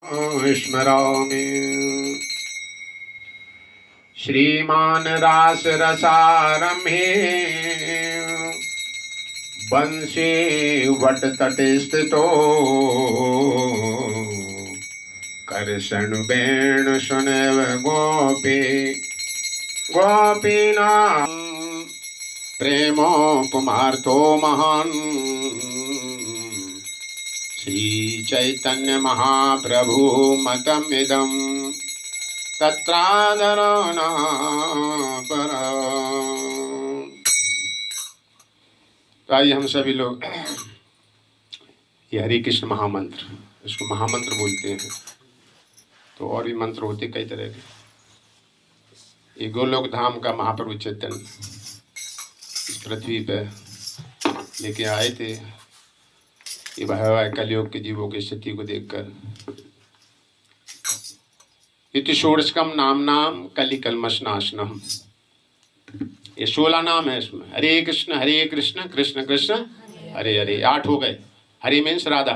स्मरामि। श्रीमान रास रसारम्भे बंशी वट तटे स्थितो कर्षण वेणु सुनव गोपी गोपीना प्रेमोपमार्थो महान् श्री चैतन्य महाप्रभु मतमिदं तत्रादरणा पर। तो आइए हम सभी लोग ये हरे कृष्ण महामंत्र, इसको महामंत्र बोलते हैं। तो और भी मंत्र होते कई तरह के। ये गोलोक धाम का महाप्रभु चैतन्य इस पृथ्वी पे लेके आए थे। ये भयावह कलयुग के जीवों की स्थिति को देखकर इति षोडशकम नाम नाम कलि कल्मष नाशनम। ये 16 नाम है इसमें। हरे कृष्ण कृष्ण कृष्ण हरे हरे। 8 हो गए। हरि मीन्स राधा।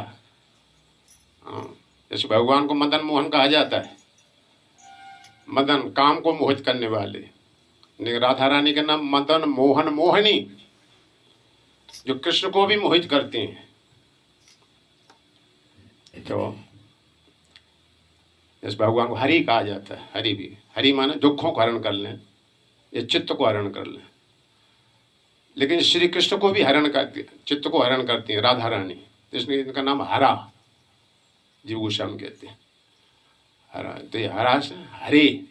जैसे भगवान को मदन मोहन कहा जाता है, मदन काम को मोहित करने वाले। राधा रानी का नाम मदन मोहन मोहनी, जो कृष्ण को भी मोहित करते हैं। तो इस भगवान को हरि कहा जाता है। हरि भी, हरि माने दुखों को हरण कर लें, ये चित्त को हरण कर लें। लेकिन श्री कृष्ण को भी हरण करती, चित्त को हरण करती है राधा रानी। इसलिए इनका नाम हरा, जीव गोस्वामी कहते हैं हरा। तो ये हरा से हरि,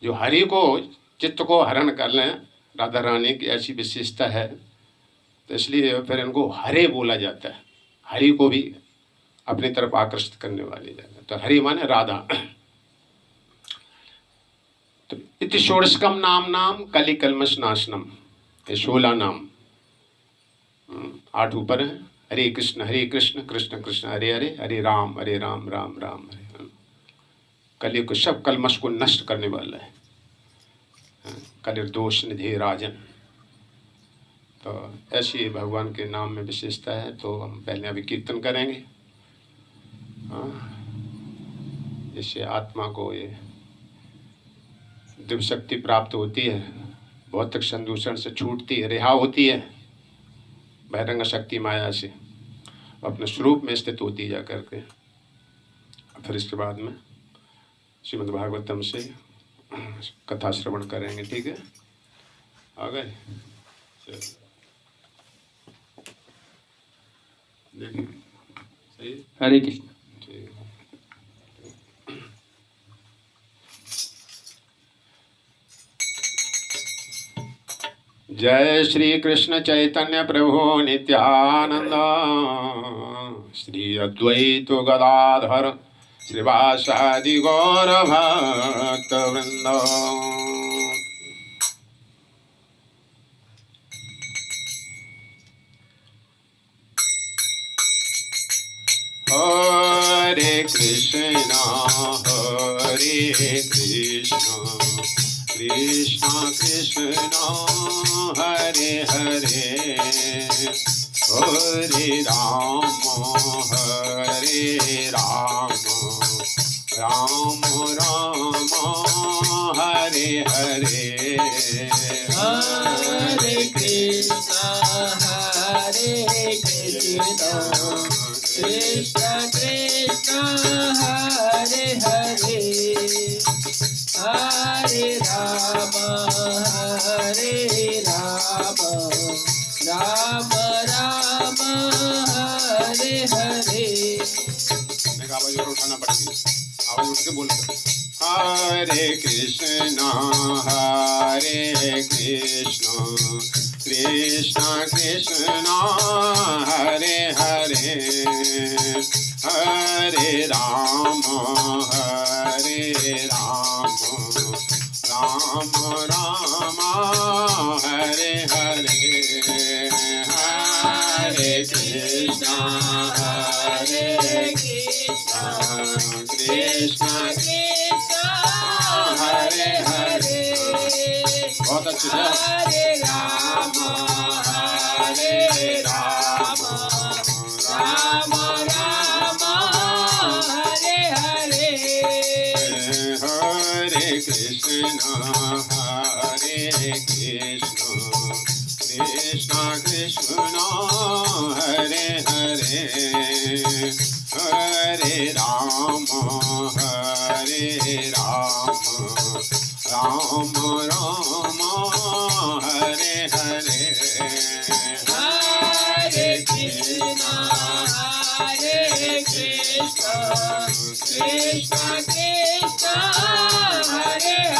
जो हरि को चित्त को हरण कर लें, राधा रानी की ऐसी विशेषता है। तो इसलिए फिर इनको हरे बोला जाता है। हरि को भी अपनी तरफ आकर्षित करने वाले जाता है। तो हरि माने राधा। तो इति षोडशकम नाम नाम कलि कल्मष नाशनम। ये 16 नाम, 8 ऊपर है। हरे कृष्ण कृष्ण कृष्ण हरे हरे, हरे राम राम राम हरे। कलयुग को सब कल्मष को नष्ट करने वाला है। कलिर्दोष निधि राजन। तो ऐसी भगवान के नाम में विशेषता है। तो हम पहले अभी कीर्तन करेंगे, जिससे आत्मा को ये दिव्य शक्ति प्राप्त होती है, भौतिक संदूषण से छूटती है, रिहा होती है बहिरंग शक्ति माया से, अपने स्वरूप में स्थित होती जा करके। फिर इसके बाद में श्रीमद् भागवतम से कथा श्रवण करेंगे। ठीक है, आ गए? देखिए सही। हरे कृष्ण। जय श्री कृष्ण चैतन्य प्रभु नित्यानंद, श्री अद्वैत गदाधर श्रीवासादि गौर भक्त वृंद। हरे कृष्ण कृष्ण कृष्ण हरे हरे, हरे राम राम राम हरे हरे। हरे कृष्ण कृष्ण कृष्ण हरे हरे, हरे राम राम राम हरे हरे। आवाज और उठाना पड़ेगी, आवाज उठ के बोल। हरे कृष्ण कृष्ण कृष्ण हरे हरे, हरे राम राम राम हरे हरे, हरे कृष्ण कृष्ण हरे हरे। बहुत अच्छे से। हरे राम राम राम हरे Krishna Krishna Krishna Hare Hare Hare Ram Ram Ram Hare Hare Hare Krishna, Hare Krishna, Krishna Krishna, Hare Hare,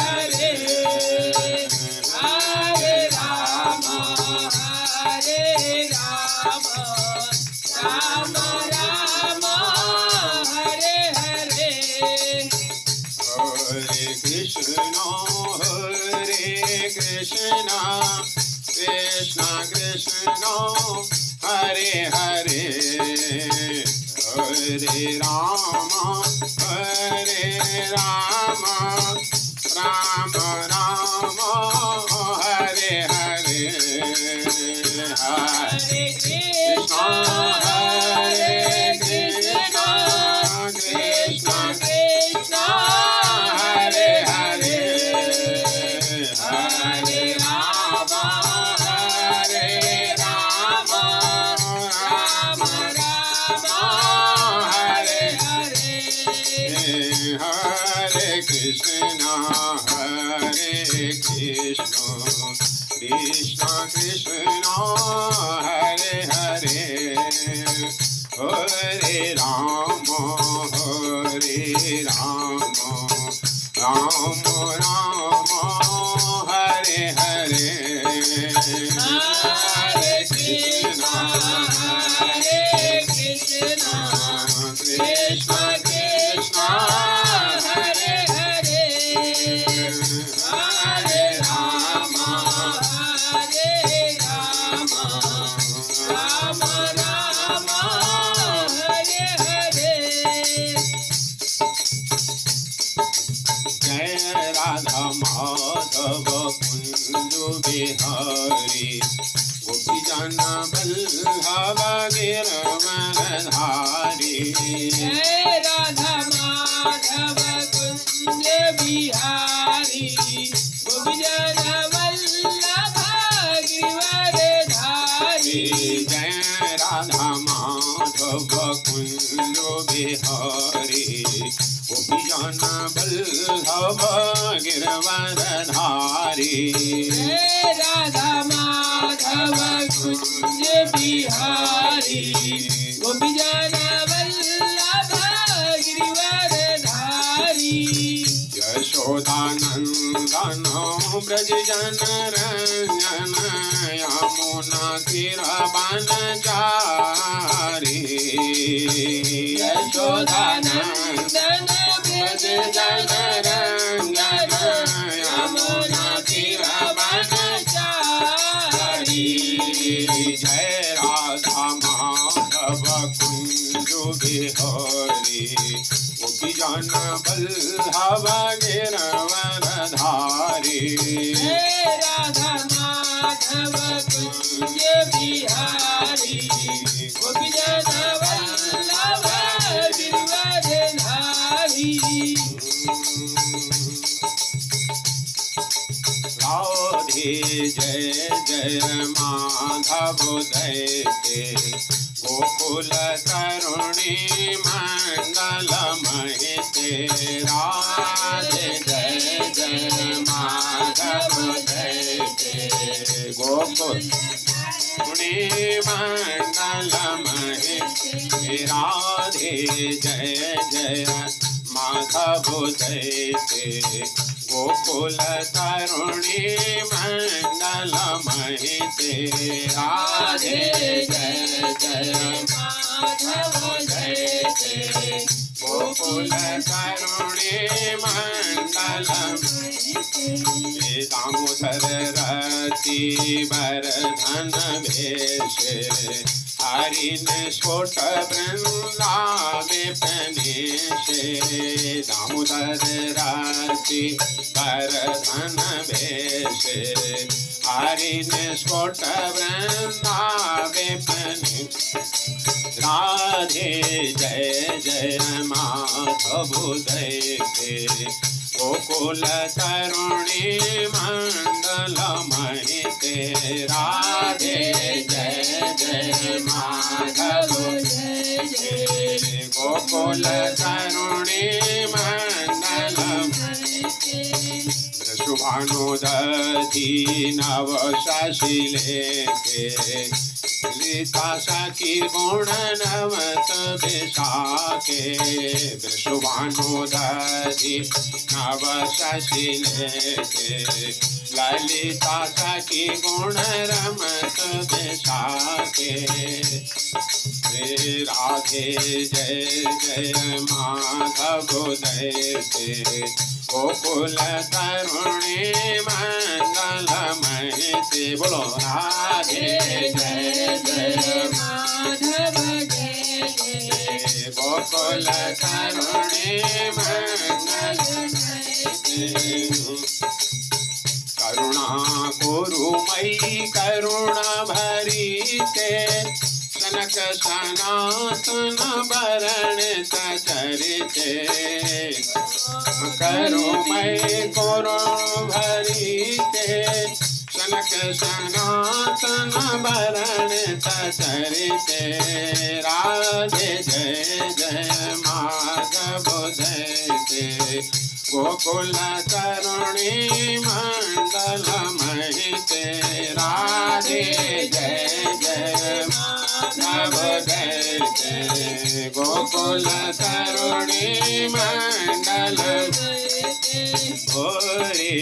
Hare Rama, Hare Rama, Rama Rama, Hare Hare. Hare Krishna, Krishna Krishna, Hare Hare, Hare Rama, Rama Rama, Hare Hare, Hare Krishna, Krishna Krishna, Hare Hare, Hare Rama, Rama Rama, Hare Hare. Hare Krishna, Krishna Krishna, Hare Hare, Hare Rama, Rama Rama, Hare Hare, Hare Krishna, Krishna Krishna, Hare Hare, Hare Rama, Rama Rama, Hare Hare. जय राधा माधव कुंज बिहारी गोपी जन बल्लभ गिरवरधारी जय राधा माधव कुंज बिहारी गोपीजन वल्लभ गिरिवरधारी। जय राधा माधव कुंज बिहारी गोपी जन बल्लभ गिरवरधारी जय राधा माधव कुंज बिहारी गोपीजन वल्लभ गिरिवरधारी। यशोदानंदन ब्रज जन रंजन यमुना तीरवनचारी यशोदानंदन ब्रज जन रंजन यमुना तीरवनचारी। जय राधा माधव कुंज बिहारी गोपी जन बल्लभ गिरवरधारी जय राधा माधव कुंज बिहारी गोपीजन वल्लभ गिरिवरधारी। राधे जय जय माधव दैते गोकुल तरुणी मंगल महिते राधे जय जय माधव दैते गोकुल तरुणी मंगल महिते राधे जय जय माधव दैते गोकुल तरुणी मंगल महिते राधे जय जय माधव जयते गोकुल तरुणी मंगल दामोदर रति वर्धन भेष हरिन स्फोट वृंदावे पनेशे दामोदर रति वर्धन भेष हरिन स्फोट वृंदावे पनेशे राधे जय जय माधव दैते गोकुल तरुणी मंडल महिते राधे जय जय माधव जय जय गोकुल तरुणी मंडल शुभानुदधि नव शशिले लीता सखी गुण नवत विशाखे शुभानुदधि नव शशिले ललिता सखी गुण रमत विशाखे राधे जय जय माधव जय गोकुल तरुणी मंगल महिते बोलो राधे जय जय माधव जय जय गोकुल तरुणी मंगल करुणा कुरुमयी करुणा भरीते सनक सनातन वरण सचरिते करुमय कुरु भरीते सनक सनातन वरण सचरिते राधे जय जय माधव जय गोकुल तरुणी मंडल महिते राधे जय जय माधव जय जय गोकुल तरुणी मंडल हरे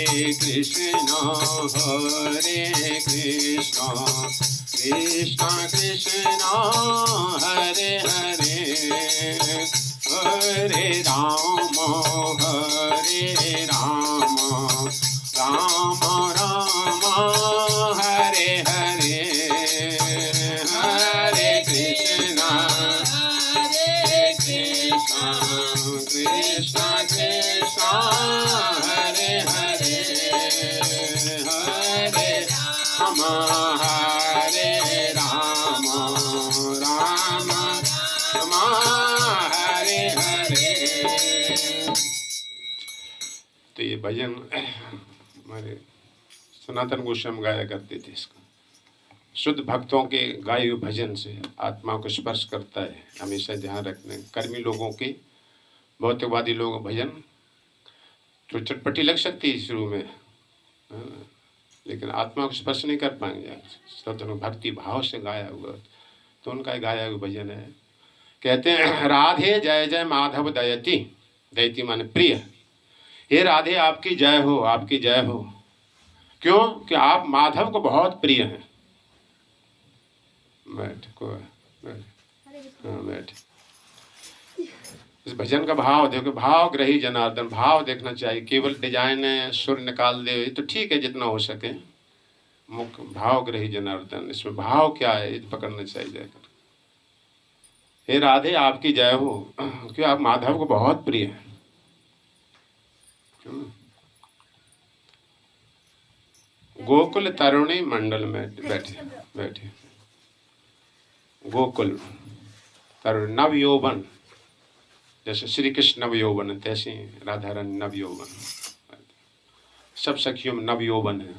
कृष्ण कृष्ण कृष्ण हरे हरे हरे राम राम राम हरे हरे हरे कृष्ण कृष्ण कृष्ण हरे हरे हरे राम राम राम हरे हरे। तो ये भजन हमारे सनातन गोस्वामी गाया करते थे। इसका शुद्ध भक्तों के गाए हुए भजन से आत्मा को स्पर्श करता है। हमेशा ध्यान रखना। कर्मी लोगों के, भौतिकवादी लोगों भजन तो चटपटी लग सकती है शुरू में, लेकिन आत्मा को स्पर्श नहीं कर पाएंगे। स्वतंत्र भक्ति भाव से गाया हुआ तो उनका गाया हुआ भजन है। कहते हैं राधे जय जय माधव दयति, दयति माने प्रिय। हे राधे आपकी जय हो, आपकी जय हो। क्यों? कि आप माधव को बहुत प्रिय हैं। बैठ को बैठ। इस भजन का भाव देखो, भाव ग्रही जनार्दन। भाव देखना चाहिए। केवल डिजाइन सुर निकाल दे तो ठीक है जितना हो सके, मुख्य भाव ग्रही जनार्दन। इसमें भाव क्या है ये पकड़ना चाहिए जाकर। हे राधे आपकी जय हो, क्यों आप माधव को बहुत प्रिय हैं। गोकुल तरुणी मंडल में बैठे गोकुल तरुण नव यौवन, जैसे श्री कृष्ण नव यौवन तैसे राधा रानी नव यौवन। सब सखियों में नव यौवन है।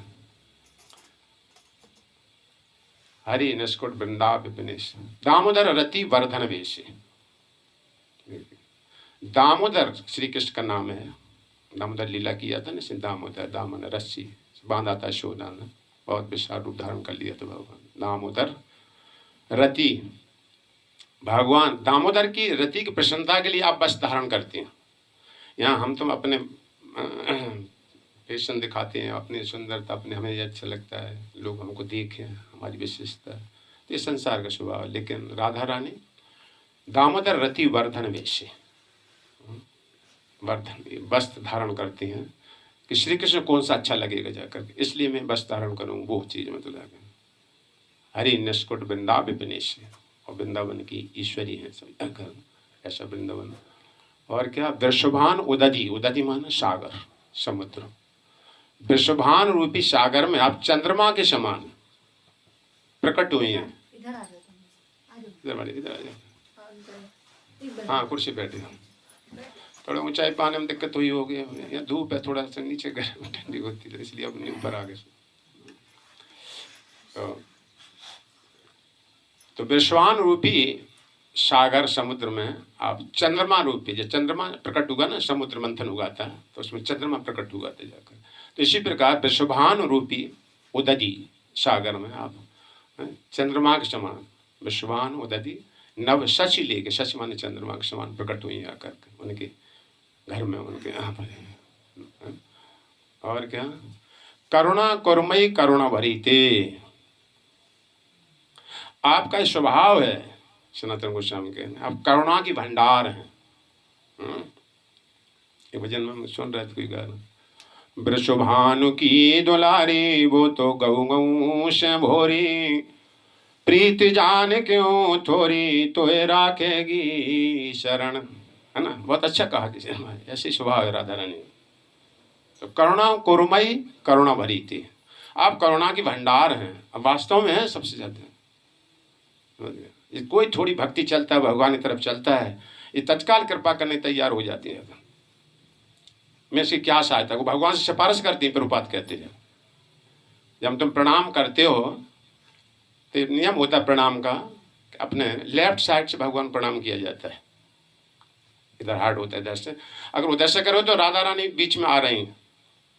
हरि निष्कुट वृंदा विपिनेश दामोदर रति वर्धन वेश। दामोदर श्री कृष्ण का नाम है। दामोदर लीला किया था ना, दामोदर दामन रस्सी बांधा था शोधा ने, बहुत विशाल रूप धारण कर लिया था भगवान। दामोदर रति, भगवान दामोदर की रति की प्रसन्नता के लिए आप वस्त्र धारण करते हैं। यहाँ हम तो अपने फैशन दिखाते हैं, अपनी सुंदरता, अपने हमें अच्छा लगता है लोग हमको देखें, हमारी विशेषता। तो ये संसार का स्वभाव है। लेकिन राधा रानी दामोदर रति वर्धन वेश, वर्धन वस्त्र धारण करती हैं कि श्री कृष्ण कौन सा अच्छा लगेगा जाकर, इसलिए मैं वस्त्र धारण करूँ वो चीज़ में तो लगे। हरि निष्कुट वृंदा विपिनेश, और वृंदावन की ईश्वरी है सब ऐसा वृंदावन। और क्या वृषभान उदधि, उदधि माना सागर समुद्र। वृषभान रूपी सागर में आप चंद्रमा के समान प्रकट हुई हैं। इधर आ जाओ। हाँ कुर्सी बैठे। थोड़ा ऊंचाई पाने में दिक्कत हुई होगी, या धूप है थोड़ा सा नीचे गर्म ठंडी होती है, इसलिए अपने ऊपर आ गए। तो विश्वान रूपी सागर समुद्र में आप चंद्रमा रूपी, जब चंद्रमा प्रकट हुआ ना, समुद्र मंथन उगाता है तो उसमें चंद्रमा प्रकट हुआ था जाकर। तो इसी प्रकार विश्वभान रूपी उदधि सागर में आप चंद्रमा के समान विश्वभान उदधि नव शशि लेके, शशि माने चंद्रमा के समान प्रकट हुई आकर के उनके घर में, उनके यहाँ पर। और क्या, करुणा कुरमयी करुणा भरी थे, आपका स्वभाव है सनातन गोस्वामी के, आप करुणा की भंडार हैं। ये भजन में हम सुन रहे थे कोई गाना, वृषभानु की दुलारी वो तो गऊ गऊ से भोरी, प्रीत जान क्यों थोड़ी तो राखेगी शरण, है ना। बहुत अच्छा कहा किसी ने, ऐसे स्वभाव है राधा रानी। तो करुणा कुरमयी करुणा भरी थी, आप करुणा की भंडार हैं। अब वास्तव में है सबसे ज्यादा, कोई थोड़ी भक्ति चलता है, भगवान की तरफ चलता है, ये तत्काल कृपा करने तैयार हो जाती है। मैं इसकी क्या सहायता, वो भगवान से सिफारिश करती है। प्रभुपाद कहते हैं जब तुम प्रणाम करते हो तो नियम होता है प्रणाम का, अपने लेफ्ट साइड से भगवान प्रणाम किया जाता है, इधर हार्ट होता है इधर से। अगर उधर से करो तो राधा रानी बीच में आ रही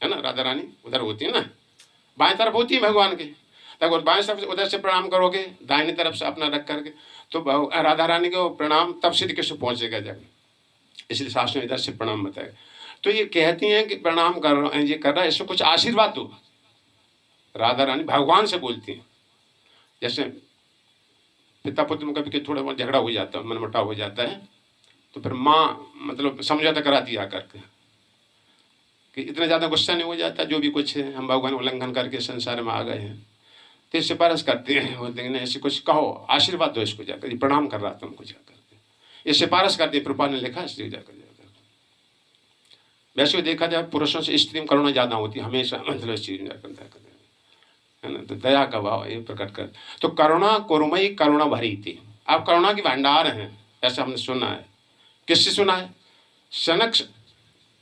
है ना, राधा रानी उधर होती है ना, बाएं तरफ होती है भगवान की। अगर बाएं तरफ उधर से प्रणाम करोगे दाहिनी तरफ से अपना रख करके, तो राधा रानी को प्रणाम तब श्री कृष्ण पहुंचेगा जब, इसलिए शास्त्र ने इधर से प्रणाम बताया। तो ये कहती हैं कि प्रणाम कर रहा, ये कर रहा है, इसमें कुछ आशीर्वाद दो। राधा रानी भगवान से बोलती हैं, जैसे पिता पुत्र में कभी थोड़ा बहुत झगड़ा हो जाता है, मनमुटाव हो जाता है, तो फिर माँ मतलब समझौता कराती है आकर के कि इतना ज़्यादा गुस्सा नहीं हो जाता, जो भी कुछ है हम भगवान उल्लंघन करके संसार में आ गए हैं, तो सिफारिश करते हैं, बोलते हैं ऐसे कुछ कहो, आशीर्वाद दो इसको जाकर, ये प्रणाम कर रहा था हमको जाकर, ये सिफारिश करती है। प्रभुपाद ने लिखा इसलिए जाकर। वैसे देखा जाए पुरुषों से स्त्री में करुणा ज़्यादा होती है हमेशा, मतलब इस चीज जाकर है ना, तो दया का भाव ये प्रकट कर। तो करुणा कुरमयी करुणा भरी थी, आप करुणा की भंडार हैं, ऐसा हमने सुना है। किससे सुना है? सनक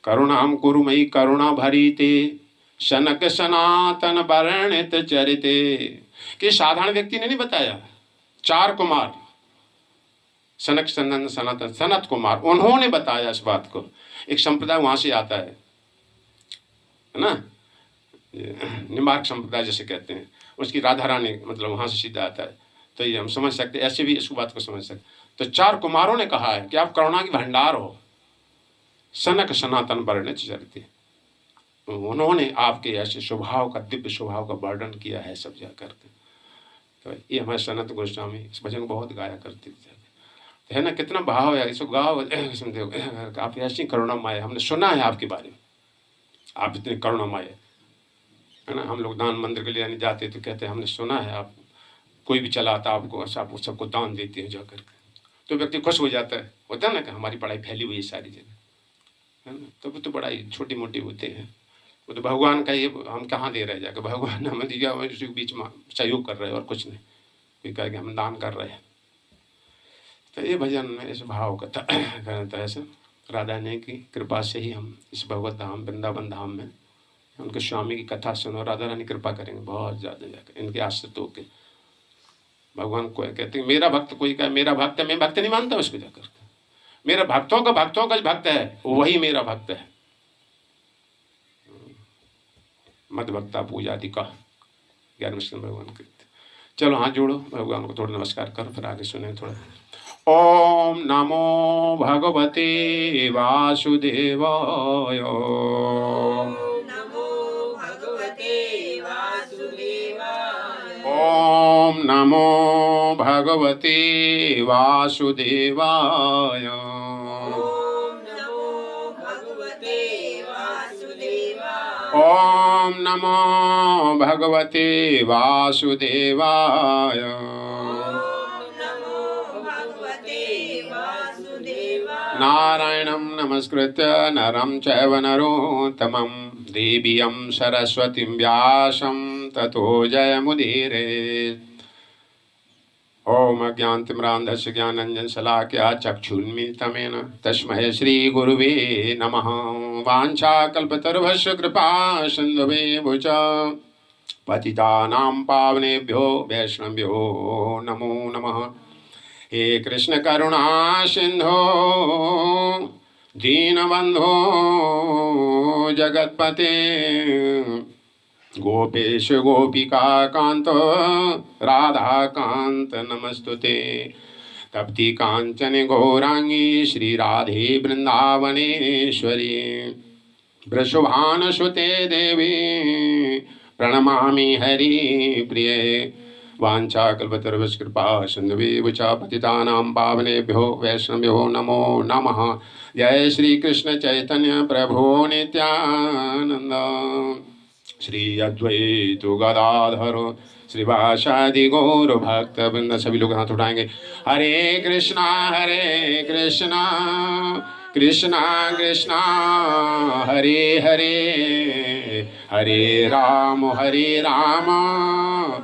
करुणाम कुरुमयी करुणा भरी थे, सनक सनातन वर्णित चरिते, कि साधारण व्यक्ति ने नहीं बताया, 4 कुमार सनक सनंदन सनातन सनत कुमार, उन्होंने बताया इस बात को। एक संप्रदाय वहां से आता है ना, निम्बार्क संप्रदाय जैसे कहते हैं, उसकी राधा रानी मतलब वहां से सीधा आता है। तो ये हम समझ सकते, ऐसे भी इस बात को समझ सकते। तो 4 कुमारों ने कहा है कि आप करुणा की भंडार हो, सनक सनातन वर्णित चरिते, उन्होंने आपके ऐसे स्वभाव का, दिव्य स्वभाव का वर्णन किया है सब जाकर के। तो ये हमारे सनत गोस्वामी इस भजन को बहुत गाया करते थे, है ना। कितना भाव है इसको गाओ, आप ऐसी करुणामय, हमने सुना है आपके बारे में, आप इतने करुणामय है ना। हम लोग दान मंदिर के लिए जाते तो कहते हैं हमने सुना है आप, कोई भी चलाता आपको, आप सबको दान देते हैं जाकर के, तो व्यक्ति खुश हो जाता है, होता है ना कि हमारी पढ़ाई फैली हुई है सारी जगह, है ना। तो वो तो बड़ा छोटी मोटी होते हैं, वो तो भगवान का ये हम कहाँ दे रहे जाकर, भगवान हमें दिया उसी के बीच में सहयोग कर रहे हैं और कुछ नहीं, कोई कह के हम दान कर रहे हैं। तो ये भजन में इस भाव का था ऐसे, राधा ने की कृपा से ही हम इस भगवत धाम वृंदावन धाम में उनके स्वामी की कथा सुनो, राधा रानी कृपा करेंगे बहुत ज़्यादा जाकर इनके आश्रित होके। भगवान को कहते हैं मेरा भक्त, कोई कहे मेरा भक्त है, मैं भक्त नहीं मानता उसको जाकर, मेरा भक्तों का भक्त है, वही मेरा भक्त है। मद भक्ता पूजा आदि का 11वें भगवान के। चलो हाथ जोड़ो, भगवान को थोड़ा नमस्कार करो, फिर आगे सुने थोड़ा। ओम नमो भगवते वासुदेवाय, ओम नमो भगवते वासुदेवाय, ओम नमो भगवते वासुदेवाय, नारायणं नमस्कृत्य नरं चैव नरोत्तमं देवीं सरस्वतीं व्यासं ततो जयमुदीरयेत्। ओम अज्ञानतिमिरान्धस्य ज्ञानाञ्जनशलाकया चक्षुन्मीलितमेन तस्मै श्रीगुरुवे नमः। वाञ्छाकल्पतरुभ्यश्च कृपा सिन्धुभ्येव च पतितानां पावनेभ्यो वैष्णवेभ्यो नमो नमः। हे कृष्ण करुणा सिन्धो दीनबन्धो जगत्पते गोपेश गोपिका कांत राधा कांत नमस्तुते। तप्ति कांचन गौरांगी श्री राधे वृंदावनेश्वरी वृषभानुसुते देवी प्रणमामि हरि प्रिय। वाञ्छाकल्पतरुभ्यश्च कृपा सिन्धुभ्येव च पतितानां पावनेभ्यो वैष्णवेभ्यो नमो नमः। जय श्री कृष्ण चैतन्य प्रभु नित्यानंद श्री अद्वैत गदाधर श्रीवासादि गौर भक्त वृंद। सभी लोग हाथ उठाएंगे। हरे कृष्णा कृष्णा कृष्णा हरे हरे हरे राम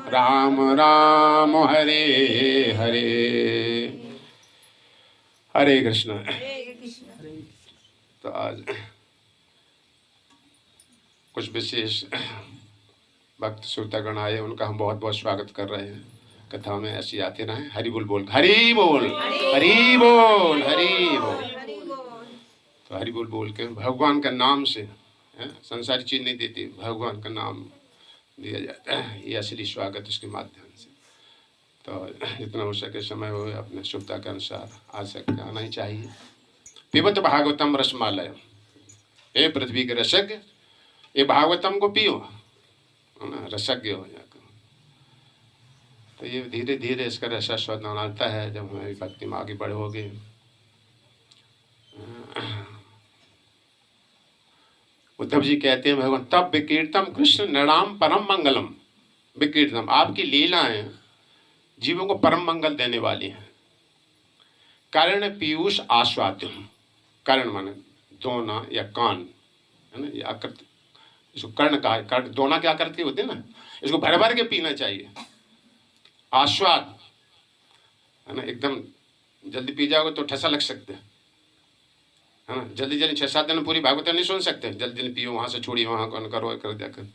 राम राम हरे हरे। हरे कृष्ण। तो आज कुछ विशेष भक्त श्रोतागण आए, उनका हम बहुत बहुत स्वागत कर रहे हैं। कथा में ऐसी आते रहें। हरि बोल बोल, हरि बोल, हरि बोल, हरि बोल। तो हरि बोल बोल के भगवान का नाम से संसारी चीज नहीं देती, भगवान का नाम दिया जाता है। ये असली स्वागत इसके माध्यम से। तो जितना हो सके समय हो अपने शुभता के अनुसार आ सकते आना ही चाहिए। पिबत भागवतम रसमालय, हे पृथ्वी के रसज्ञ, ये भागवतम को पियो, रसज्ञ हो जाकर। तो ये धीरे धीरे इसका रसास्वाद आता है जब हमारी भक्ति में आगे बढ़ोगे। उद्धव जी कहते हैं भगवान तब विकीर्तम कृष्ण नृणाम परम मंगलम। विकीर्तम, आपकी लीलाएं जीवों को परम मंगल देने वाली हैं। कारण पीयूष आस्वाद्यम, कारण माने दोना या कान है ना, ये आकृति, इसको कर्ण का कर्ण, दोना क्या आकृति होती है ना, इसको भर भर के पीना चाहिए। आस्वाद है ना, एकदम जल्दी पी जाओगे तो ठसा लग सकते है ना। जल्दी जल्दी 6-7 दिन पूरी भागवत नहीं सुन सकते। जल्दी जल्दी पियो, वहां से छोड़िए, वहां कौन करो कर जाकर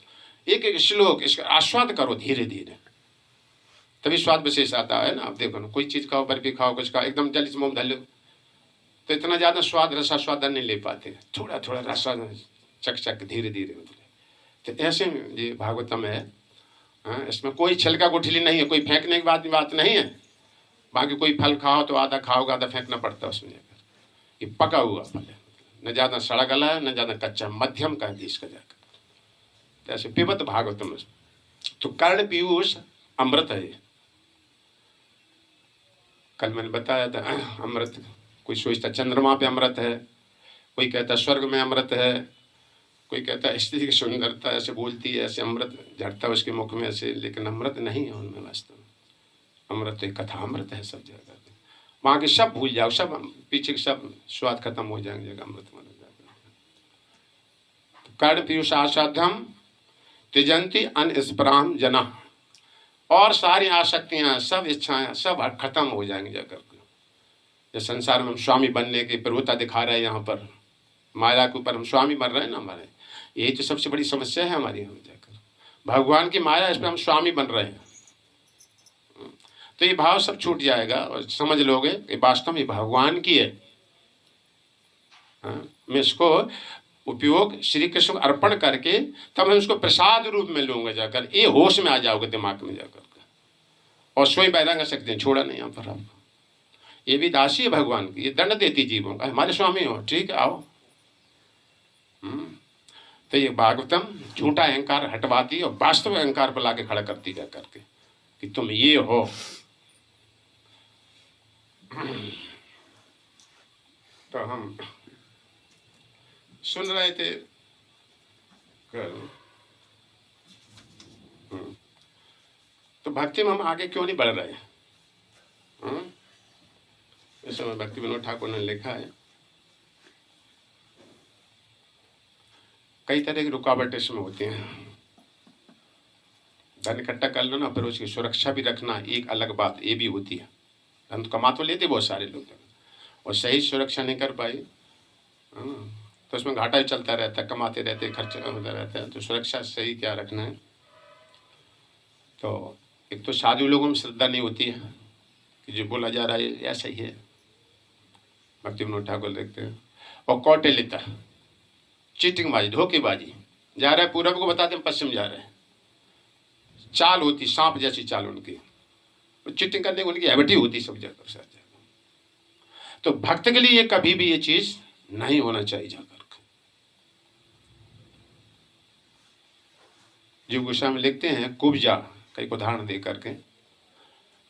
एक एक श्लोक इसका आस्वाद करो धीरे धीरे, तभी स्वाद विशेष आता है ना। आप देखो ना, कोई चीज खाओ, बर्फी खाओ, कुछ खाओ, एकदम जल्दी से मुंह धर लो तो इतना ज्यादा स्वाद रसास्वाद नहीं ले पाते। थोड़ा थोड़ा रसा चक चक धीरे धीरे। तो ऐसे ये भागवतम है। इसमें कोई छिलका गुठली नहीं है, कोई फेंकने की बात नहीं है। बाकी कोई फल खाओ तो आधा खाओगे, आधा फेंकना पड़ता है उसमें जाकर। ये पका हुआ फल है, न ज्यादा सड़ा गला है न ज्यादा कच्चा, मध्यम का है इसका जाकर। ऐसे पिबत भागवतम, तो कर्ण पीयूष अमृत है। कल मैंने बताया था अमृत, कोई सोचता चंद्रमा पे अमृत है, कोई कहता स्वर्ग में अमृत है, कोई कहता स्त्री की सुंदरता ऐसे बोलती है, ऐसे अमृत झड़ता है उसके मुख में ऐसे, लेकिन अमृत नहीं है उनमें वास्तव में। अमृत एक कथा अमृत है सब जगह। वहाँ के सब भूल जाओ, सब पीछे के सब स्वाद खत्म हो जाएंगे जगह अमृत में जाकर। कर्ण पीयूष आसाध्यम त्यजंती अनस्पराम जना, और सारी आसक्तियां, सब इच्छाएं सब खत्म हो जाएंगी जाकर। जो संसार में हम स्वामी बनने की प्रभुता दिखा रहे हैं, यहाँ पर माया के ऊपर हम स्वामी बन रहे हैं ना हमारे, यही तो सबसे बड़ी समस्या है हमारी। हम जाकर भगवान की माया, इस पर हम स्वामी बन रहे हैं। तो ये भाव सब छूट जाएगा और समझ लोगे कि वास्तव में भगवान की है। मैं इसको उपयोग श्री कृष्ण को अर्पण करके तब मैं उसको प्रसाद रूप में लूंगा जाकर। ये होश में आ जाओगे दिमाग में जाकर, और स्वयं पैदा कर सकते हैं। छोड़ा नहीं यहाँ पर आप, ये भी दासी है भगवान की, ये दंड देती जीवों का। हमारे स्वामी हो, ठीक है आओ। तो ये भागवतम झूठा अहंकार हटवाती और वास्तव अहंकार पर लाके खड़ा करती जा करके कि तुम ये हो। तो हम सुन रहे थे कल, तो भक्ति में हम आगे क्यों नहीं बढ़ रहे हैं? इस समय भक्ति विनोद ठाकुर ने लिखा है, कई तरह की रुकावटें इसमें होती हैं। धन इकट्ठा कर लो ना, फिर उसकी सुरक्षा भी रखना एक अलग बात ये भी होती है। धन तो कमा तो लेते बहुत सारे लोग, और सही सुरक्षा नहीं कर पाए तो उसमें घाटा ही चलता रहता है, कमाते रहते खर्च होता रहता है। तो सुरक्षा सही क्या रखना है। तो एक तो साधु लोगों में श्रद्धा नहीं होती है कि जो बोला जा रहा है या सही है, भक्ति विनोद ठाकुर देखते हैं। और कौटिल्यता, चीटिंगबाजी, धोखेबाजी, जा रहा है पूरब को बताते हैं पश्चिम जा रहे हैं, चाल होती सांप जैसी चाल उनकी, चीटिंग करने की उनकी हैबिट ही होती सब जगह। तो भक्त के लिए कभी भी ये चीज नहीं होना चाहिए जाकर। जीव गोस्वामी लिखते हैं कुब्जा का एक उदाहरण दे करके।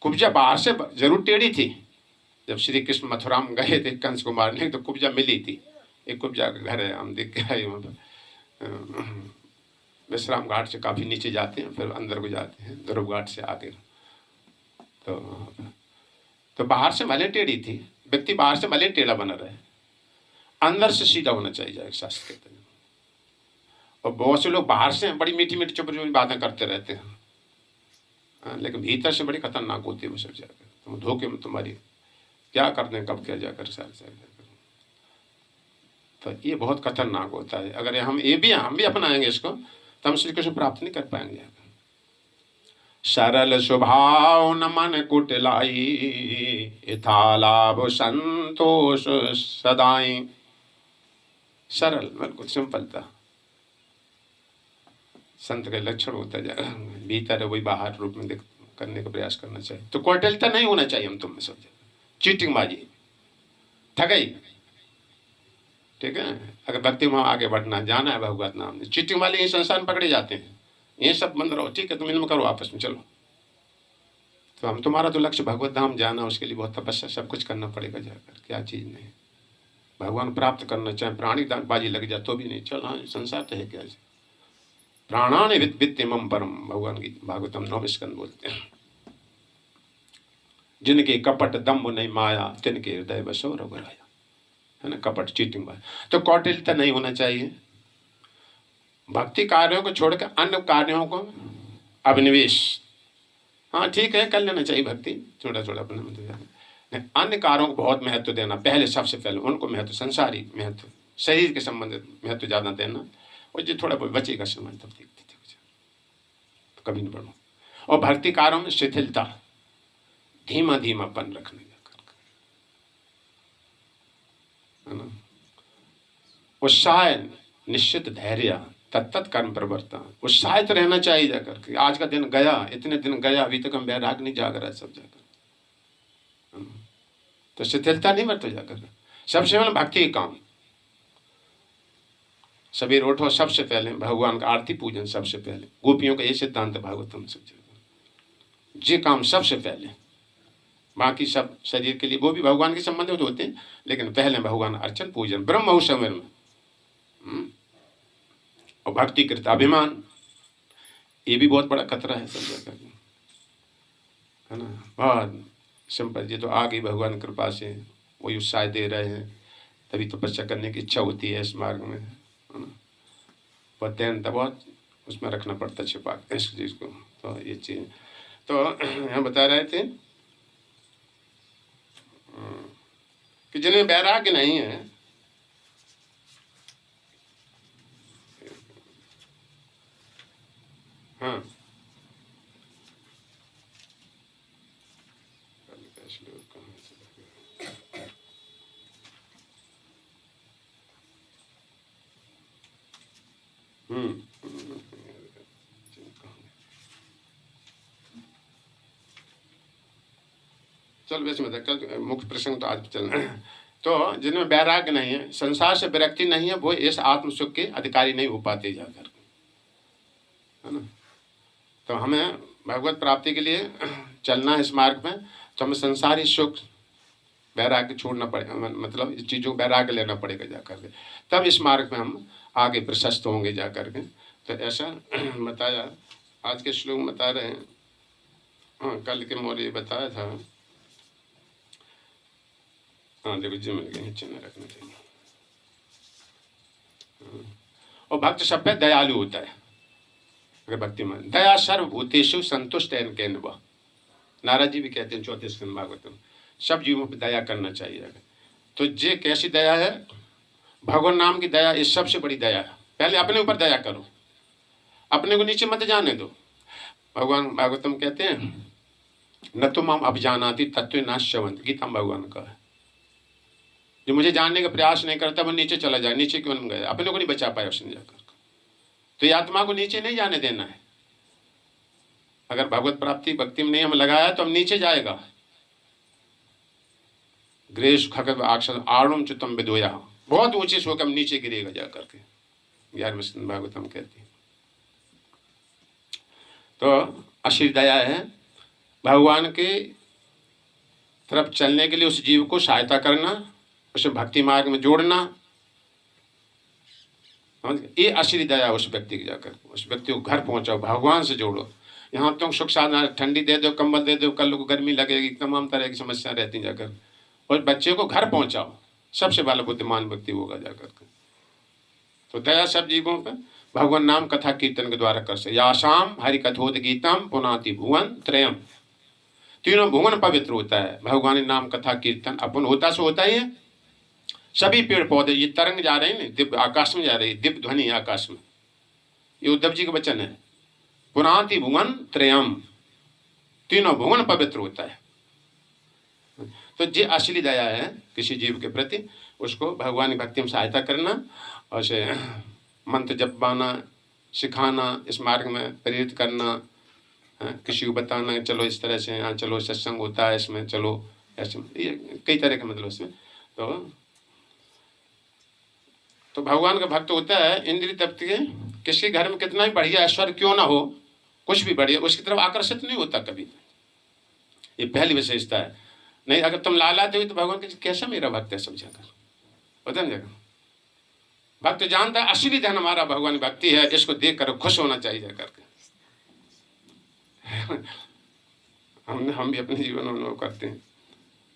कुब्जा बाहर से जरूर टेढ़ी थी, जब श्री कृष्ण मथुरा में गए थे कंस को मारने तो कुब्जा मिली थी। एक कुब्जा का घर है, हम देख के आए वहाँ पर, विश्राम घाट से काफी नीचे जाते हैं फिर अंदर को जाते हैं ध्रुव घाट से आगे। तो बाहर से भले टेढ़ी थी, व्यक्ति बाहर से भले टेढ़ा बना रहे, अंदर से सीधा होना चाहिए शास्त्र कहते हैं। और बहुत से लोग बाहर से बड़ी मीठी मीठी चुप चुप बातें करते रहते हैं, लेकिन भीतर से बड़ी खतरनाक होती है वो सब जाकर। तुम धोखे में तुम्हारी क्या कर दें कब क्या जाकर साथ। तो ये बहुत खतरनाक होता है। अगर हम भी अपनाएंगे इसको तो हम श्री कृष्ण प्राप्त नहीं कर पाएंगे। सरल स्वभाव न मन कुटिलाई, यथा लाभ संतोष सदाई। सरल बिल्कुल सिंपलता संत का लक्षण होता जाएगा। भीतर है वही बाहर रूप में करने का प्रयास करना चाहिए। तो कौटिल्यता नहीं होना चाहिए हम तुम में सब जगह, चीटिंगबाजी, ठगाई, ठीक है। अगर भक्ति में आगे बढ़ना जाना है भगवत नाम में, चीटिंग वाले ये संसार में पकड़े जाते हैं। ये सब बंद रहो, ठीक है, तुम इनमें करो आपस में चलो। तो हम तुम्हारा तो लक्ष्य भगवत धाम जाना, उसके लिए बहुत तपस्या सब कुछ करना पड़ेगा जाकर, क्या चीज नहीं। भगवान प्राप्त करना चाहे प्राणी बाजी लग जाए तो भी नहीं, चल हाँ संसार तो है क्या। प्राणानि वित्तिमम परम, भगवान की भागवतम 9वें स्कंद बोलते हैं। जिनके कपट दम्भ नहीं माया, तिनके हृदय बसो रघुराया, है ना। कपट चीटिंग बात। तो कौटिल्यता नहीं होना चाहिए। भक्ति कार्यों को छोड़कर अन्य कार्यों को अभिनिवेश, हाँ ठीक है कर लेना चाहिए भक्ति छोटा छोटा अपने मतलब, अन्य कार्यों को बहुत महत्व देना, पहले सबसे पहले उनको महत्व, संसारी महत्व, शरीर के संबंधित महत्व ज्यादा देना, और जो थोड़ा बहुत बचेगा समय तब देखते थे तो कभी नहीं बढ़ो। और भक्ति कार्यों में शिथिलता, धीमा धीमापन रखने है ना। उत्साह, निश्चित धैर्य, तत्त कर्म प्रवर्तन, उत्साहित रहना चाहिए जाकर के। आज का दिन गया, इतने दिन गया, अभी तक हम वैराग नहीं जाग रहा है सब जाकर, तो शिथिलता नहीं बरतो जाकर। सबसे पहले भक्ति के काम, सवेर उठो सबसे पहले भगवान का आरती पूजन, सबसे पहले गोपियों का ये सिद्धांत भागवतम सब जगह, ये काम सबसे पहले। बाकी सब शरीर के लिए वो भी भगवान के संबंधित होते हैं, लेकिन पहले भगवान अर्चन पूजन ब्रह्म उस समय में। और भक्ति कृत अभिमान, ये भी बहुत बड़ा खतरा है सब जगह, है ना। बहुत सिंपल, ये तो आ गई भगवान कृपा से, वही उत्साह दे रहे हैं, तभी तपस्या करने की इच्छा होती है इस मार्ग में, है ना। बहुत ध्यान बहुत उसमें रखना पड़ता है छिपा इस चीज़ को। तो ये चीज़ तो हम बता रहे थे कि जिन्हें वैराग्य नहीं है, हाँ चल वैसे मतलब कल मुख्य प्रसंग तो आज चलना है। तो जिनमें वैराग्य नहीं है, संसार से विरक्ति नहीं है, वो इस आत्म सुख के अधिकारी नहीं हो पाते जाकर, है ना। तो हमें भगवत प्राप्ति के लिए चलना है इस मार्ग में, तो हमें संसारी सुख वैराग्य छोड़ना पड़ेगा, मतलब इस चीज़ों को वैराग्य लेना पड़ेगा जाकर के, तब इस मार्ग में हम आगे प्रशस्त होंगे जाकर के। तो ऐसा बताया आज के श्लोक में बता रहे हैं। हाँ कल के मौर्य बताया था, हाँ देखो जी मिल गए, चिन्ह रखना चाहिए। और भक्त सब पे दयालु होता है, अगर भक्ति में दया सर्वभूतेषु संतुष्ट एन केनवा, नारद जी भी कहते हैं 34 स्कंद भागवतम, सब जीवों पर दया करना चाहिए। तो ये कैसी दया है? भगवान नाम की दया, इस सबसे बड़ी दया है। पहले अपने ऊपर दया करो, अपने को नीचे मत जाने दो। भगवान भागवतम कहते हैं न तो माम अभिजानाति तत्व नाश्यवंत, गीता भगवान का है। जो मुझे जानने का प्रयास नहीं करता वो नीचे चला जाए। नीचे क्यों नहीं गया? अपने को नहीं बचा पाया उसने जाकर। तो ये आत्मा को नीचे नहीं जाने देना है। अगर भगवत प्राप्ति भक्ति में नहीं हम लगाया तो हम नीचे जाएगा। ग्रेश खगव आक्षर आणुम चुतम विदोया, बहुत ऊंचे से होकर हम नीचे गिरेगा जा करके, 11वें स्कंद भागवतम कहती है। तो असली दया है भगवान के तरफ चलने के लिए उस जीव को सहायता करना, उसे भक्ति मार्ग में जोड़ना। ये असली दया उस व्यक्ति की जाकर, उस व्यक्ति को घर पहुंचाओ, भगवान से जोड़ो। यहाँ तुम सुख साधना, ठंडी दे दो, कंबल दे दो, कल को गर्मी लगेगी, तमाम तरह की समस्या रहती जाकर, और बच्चे को घर पहुंचाओ। सबसे पहला बुद्धिमान व्यक्ति होगा जाकर के। तो दया सब जीवों पर भगवान नाम कथा कीर्तन के द्वारा कर से। याशाम हरि कथोद गीतम पुनाति भुवन त्रयम, तीनों भुवन पवित्र होता है। भगवान नाम कथा कीर्तन अपन होता से होता ही है। सभी पेड़ पौधे, ये तरंग जा रहे हैं, दिव्य आकाश में जा रही है, दिव्य ध्वनि आकाश में, ये उद्धव जी का वचन है। पुनाति भुवन त्रयम, तीनों भुवन पवित्र होता है। तो ये असली दया है किसी जीव के प्रति, उसको भगवान की भक्ति में सहायता करना और उसे मंत्र जपवाना, सिखाना, इस मार्ग में प्रेरित करना, किसी को बताना चलो इस तरह से, यहाँ चलो सत्संग होता है, इसमें चलो, ऐसे ये कई तरह के मतलब उसमें। तो भगवान का भक्त होता है इंद्रिय तृप्ति के, किसी घर में कितना भी बढ़िया ऐश्वर्य क्यों ना हो, कुछ भी बढ़िया, उसकी तरफ आकर्षित नहीं होता कभी। ये पहली विशेषता है। नहीं अगर तुम लालाते हो तो भगवान के कैसा मेरा भक्त है समझा कर, पता नहीं जगह। भक्त जानता है असली धन हमारा भगवान भक्ति है, इसको देख कर खुश होना चाहिए जाकर के। हम भी अपने जीवन में करते हैं।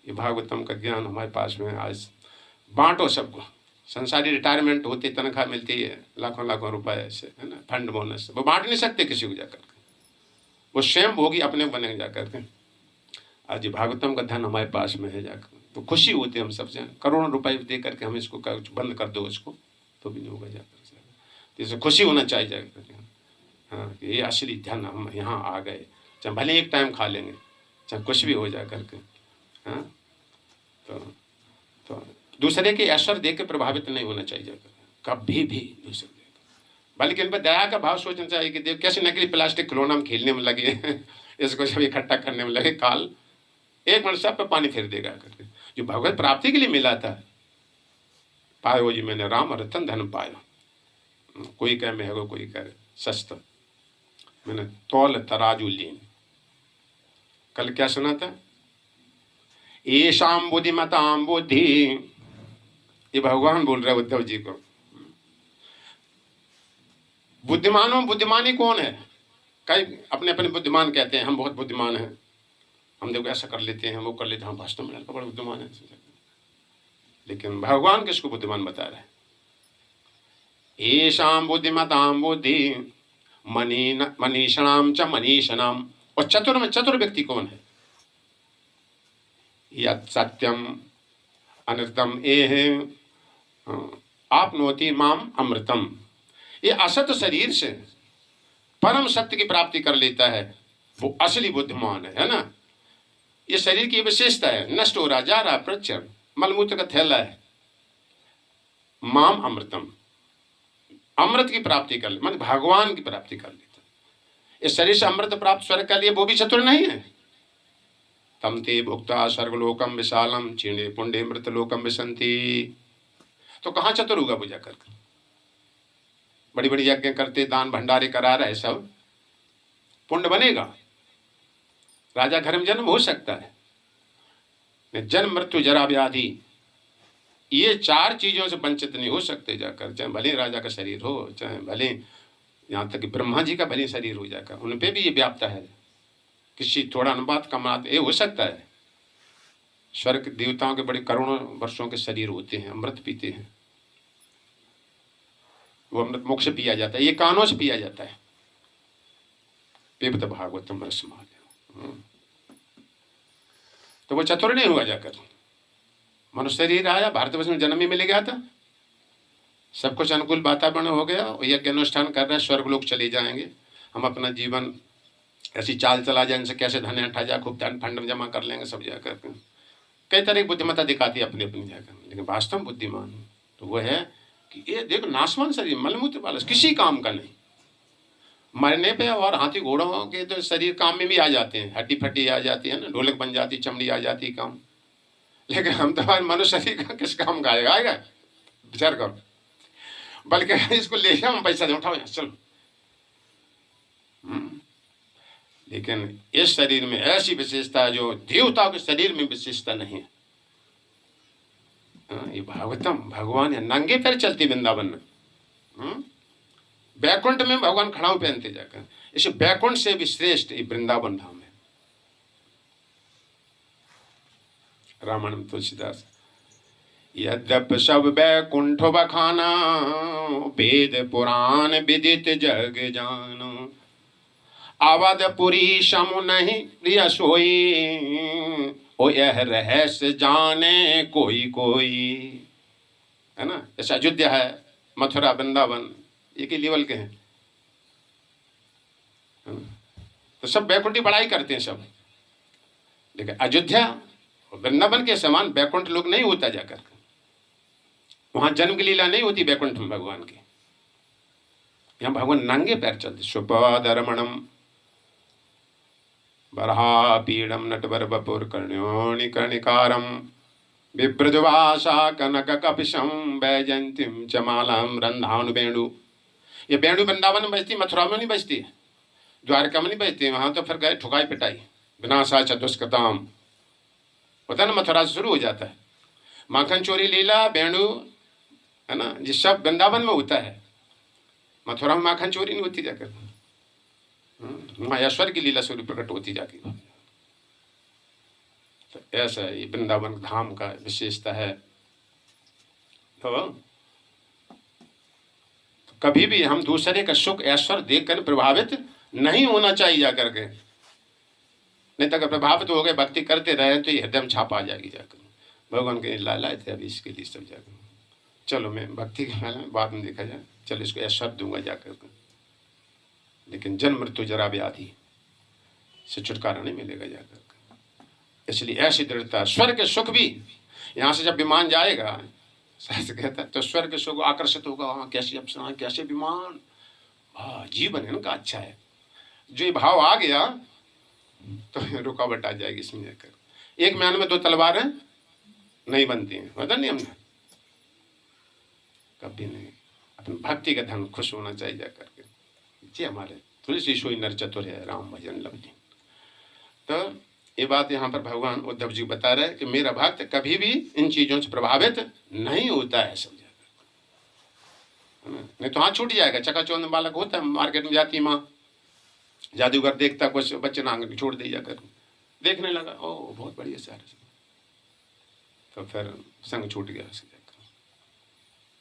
ये भागवतम का ज्ञान हमारे पास में आज बांटो सबको। संसारी रिटायरमेंट होती, तनख्वाह मिलती है लाखों लाखों रुपए से, है ना, फंड बोनस, वो बांट नहीं सकते किसी को जाकर के, वो स्वयं भोगी अपने बने जाकर के। आज भागवतम का धन हमारे पास में है जाकर, तो खुशी होती है हम सबसे। करोड़ों रुपए दे करके हम इसको बंद कर दो इसको, तो भी नहीं होगा जाकर। तो इसे खुशी होना चाहिए जाकर। हाँ, ये असली धन हम यहाँ आ गए, चाहे भले एक टाइम खा लेंगे, चाहे कुछ भी हो जा करके। हाँ, तो दूसरे के ऐश्वर्य देख के प्रभावित नहीं होना चाहिए जाकर, कभी भी दूसरे देख, बल्कि इन पर दया का भाव सोचना चाहिए कि देख कैसे नकली प्लास्टिक खिलौना में खेलने में लगे इसको सब इकट्ठा करने में लगे, काल एक मिनट सब पे पानी फेर देगा करके। जो भगवत प्राप्ति के लिए मिला था, पायो जी मैंने राम रतन धन पायो, कोई कह महंगो कोई कह सस्ता, मैंने तौल तराजू लीन। कल क्या सुना था? येषाम बुद्धिमताम बुद्धि, ये भगवान बोल रहे उद्धव जी को। बुद्धिमानों बुद्धिमानी कौन है? कई अपने अपने बुद्धिमान कहते हैं, हम बहुत बुद्धिमान हैं, हम देखो ऐसा कर लेते हैं, हम वो कर लेते हैं, हम वास्तव में बड़ा बुद्धिमान है। लेकिन भगवान किसको बुद्धिमान बता रहे हैं? येषाम बुद्धिमताम बुद्धि मनीषणाम च मनीषणाम। और चतुर में चतुर व्यक्ति कौन है? यत् सत्यम अनृतम एह आपनोति माम अमृतम। ये असत शरीर से परम सत्य की प्राप्ति कर लेता है, वो असली बुद्धिमान है ना। ये शरीर की विशेषता है, नष्ट हो रहा, जा रहा, प्रचर मलमूत्र का थैला है। माम अमृतम, अमृत की प्राप्ति कर ले, मतलब भगवान की प्राप्ति कर लेता। इस शरीर से अमृत प्राप्त स्वर्ग का लिए वो भी चतुर नहीं है। तम ते भुक्ता स्वर्गलोकम विशालम चीणे पुण्डे मृत लोकम विसंति। तो कहाँ चतुर होगा वो जाकर? बड़ी बड़ी यज्ञ करते, दान भंडारे करा रहे, सब पुण्य बनेगा, राजा घर में जन्म हो सकता है, जन्म मृत्यु जरा व्याधि, ये चार चीजों से वंचित नहीं हो सकते जाकर। चाहे भले राजा का शरीर हो, चाहे भले यहाँ तक कि ब्रह्मा जी का भले शरीर हो जाकर, उन पे भी ये व्याप्त है। किसी थोड़ा अनुपात कम ये हो सकता है। स्वर्ग देवताओं के बड़े करोड़ों वर्षों के शरीर होते हैं, अमृत पीते हैं, वो अमृत मुख से पिया जाता है, ये कानों से पिया जाता है। पिबत भागवतम रसमालयम। तो वो चतुर नहीं हुआ जाकर, मनुष्य शरीर आया, भारतवर्ष में जन्म ही मिल गया था, सब कुछ अनुकूल वातावरण हो गया, यज्ञ अनुष्ठान कर रहे हैं, स्वर्ग लोग चले जाएंगे, हम अपना जीवन ऐसी चाल चला जाए, इनसे कैसे धन हटा जाए, खूब धन फंड में जमा कर लेंगे सब जाकर के। कई तरह की बुद्धिमत्ता दिखाती है अपनी अपनी जाकर, लेकिन वास्तव में बुद्धिमान तो वो है कि ये देखो नाशवान शरीर, मलमूत्र वाला, किसी काम का नहीं, मरने पे और हाथी घोड़ों के तो शरीर काम में भी आ जाते हैं, हड्डी फट्टी आ जाती है ना, ढोलक बन जाती, चमड़ी आ जाती है काम, लेकिन हम तो मनुष्य शरीर का किस काम का आएगा विचार करो। बल्कि इसको ले जाओ, हम पैसा दे, उठाओ यहाँ चलो। लेकिन इस शरीर में ऐसी विशेषता है जो देवताओं के शरीर में विशेषता नहीं है। ये भागवतम, भगवान है नंगे पैर चलती वृंदावन में, बैकुंठ में भगवान खड़ाऊ पहनते जाकर, इसे बैकुंठ से भी श्रेष्ठ ये वृंदावन धाम है। रामायण तुलसीदास, यद्यप सब बैकुंठ बखाना, वेद पुराण विदित जग जानो, अवधपुरी समु नहीं प्रिय सोई, ओ यह रहस्य जाने कोई कोई, है ना। जैसे अयोध्या है, मथुरा, वृंदावन, एक ही लेवल के हैं, तो सब बैकुंठी बड़ाई करते हैं सब, लेकिन अयोध्या और वृंदावन के समान बैकुंठ लोग नहीं होता जाकर, वहां जन्म की लीला नहीं होती बैकुंठ में भगवान की। यहाँ भगवान नंगे पैर चलते, सुपादरमणम बरहा पीड़म नटवर बपुर कर्ण्योणि कर्णिकारम, विभ्रजवासा कनक कपिशम वैजंतीम चमालम रंधानु वेणु। ये वेणु वृंदावन में बजती, मथुरा में नहीं बजती, द्वारका में नहीं बजती, वहां तो फिर गए ठुकाई पिटाई, विनाशा चतुष्कृताम होता है ना, मथुरा से शुरू हो जाता है। माखन चोरी लीला वेणु, है ना, जिस सब वृंदावन में होता है, मथुरा में माखन चोरी नहीं होती जाकर, मायाश्वर की लीला सूर्य प्रकट होती जाती है। तो ऐसा ये वृंदावन धाम का विशेषता है। तो कभी भी हम दूसरे का सुख ऐश्वर्य देखकर प्रभावित नहीं होना चाहिए जाकर के, नहीं तो अगर प्रभावित हो गए भक्ति करते रहे तो ये हृदय में छाप आ जाएगी जाकर। भगवान के लाए थे अभी इसके लिए सब जाकर, चलो मैं भक्ति के माला में बाद में देखा जाए, चलो इसको ऐश्वर्य दूंगा जाकर के, लेकिन जन्म मृत्यु जरा व्याधि से छुटकारा नहीं मिलेगा जाकर। इसलिए ऐसी दृढ़ता, स्वर्ग के सुख भी यहाँ से जब विमान जाएगा, शास्त्र कहता है, तो स्वर्ग के सुख आकर्षित होगा, वहाँ कैसी अप्सराएं, कैसे विमान, जीवन इनका अच्छा है। जो ये भाव आ गया तो रुकावट आ जाएगी इसमें जाकर। एक म्यान में दो तलवारें नहीं बनती हैं, पता नहीं हमने कभी नहीं। अपनी भक्ति का धन खुश होना चाहिए जाकर के, जी हमारे तुलसी सोई नर चतुर है, राम भजन लवलीन। तो ये बात यहाँ पर भगवान उद्धव जी बता रहे हैं कि मेरा भक्त कभी भी इन चीजों से प्रभावित नहीं होता है सब जाकर, नहीं तो हाँ छूट जाएगा। चकाचौंध बालक होता है, मार्केट में जाती माँ, जादूगर देखता कुछ बच्चे नांग छोड़ दे जाकर, देखने लगा, ओ बहुत बढ़िया सारे, तो फिर संग छूट गया उसके जाकर,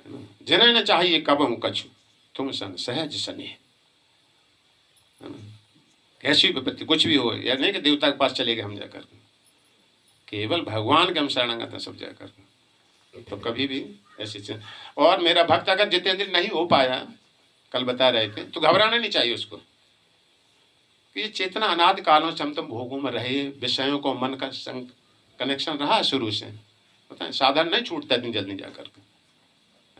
है ना। जिन्हें न चाहिए कब हूँ कछु, तुम संग सहज सने, कैसी विपत्ति कुछ भी हो, या नहीं कि देवता के पास चले गए हम जाकर, केवल भगवान के हम शरणागत हैं सब जाकर, तो कभी भी ऐसी चीज। और मेरा भक्त अगर जितेंद्र नहीं हो पाया, कल बता रहे थे, तो घबराना नहीं चाहिए उसको, कि ये चेतना अनादि कालों से हम तुम भोगों में रहे, विषयों को मन का कनेक्शन रहा शुरू से, पता है साधारण नहीं छूटता इतनी जल्दी जाकर के,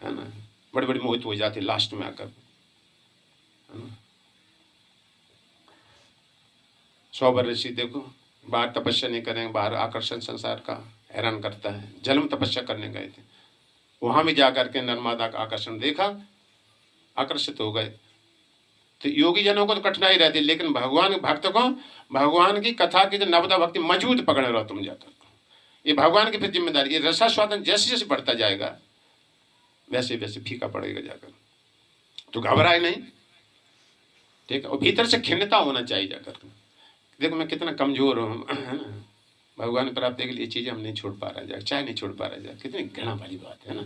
है ना। बड़ी बड़ी मोहित हो जाती लास्ट में आकर, है ना। 100 ऋषि देखो, बाहर तपस्या नहीं करेंगे, बाहर आकर्षण संसार का हैरान करता है। जल में तपस्या करने गए थे, वहां भी जाकर के नर्मदा का आकर्षण देखा, आकर्षित हो गए। तो योगी जनों को तो कठिनाई रहती, लेकिन भगवान भक्त को भगवान की कथा की जो नवदा भक्ति मजबूत पकड़े रहो तुम जाकर, ये भगवान की फिर जिम्मेदारी। ये रसास्वादन जैसे जैसे बढ़ता जाएगा वैसे वैसे फीका पड़ेगा जाकर, तो घबराए नहीं, ठीक है। और भीतर से खिन्नता होना चाहिए जाकर, देखो मैं कितना कमजोर हूँ, है ना। भगवान प्राप्ति के लिए चीजें हम नहीं छोड़ पा रहे जाए, चाहे नहीं छोड़ पा रहे जाए, कितनी घृणा वाली बात है ना।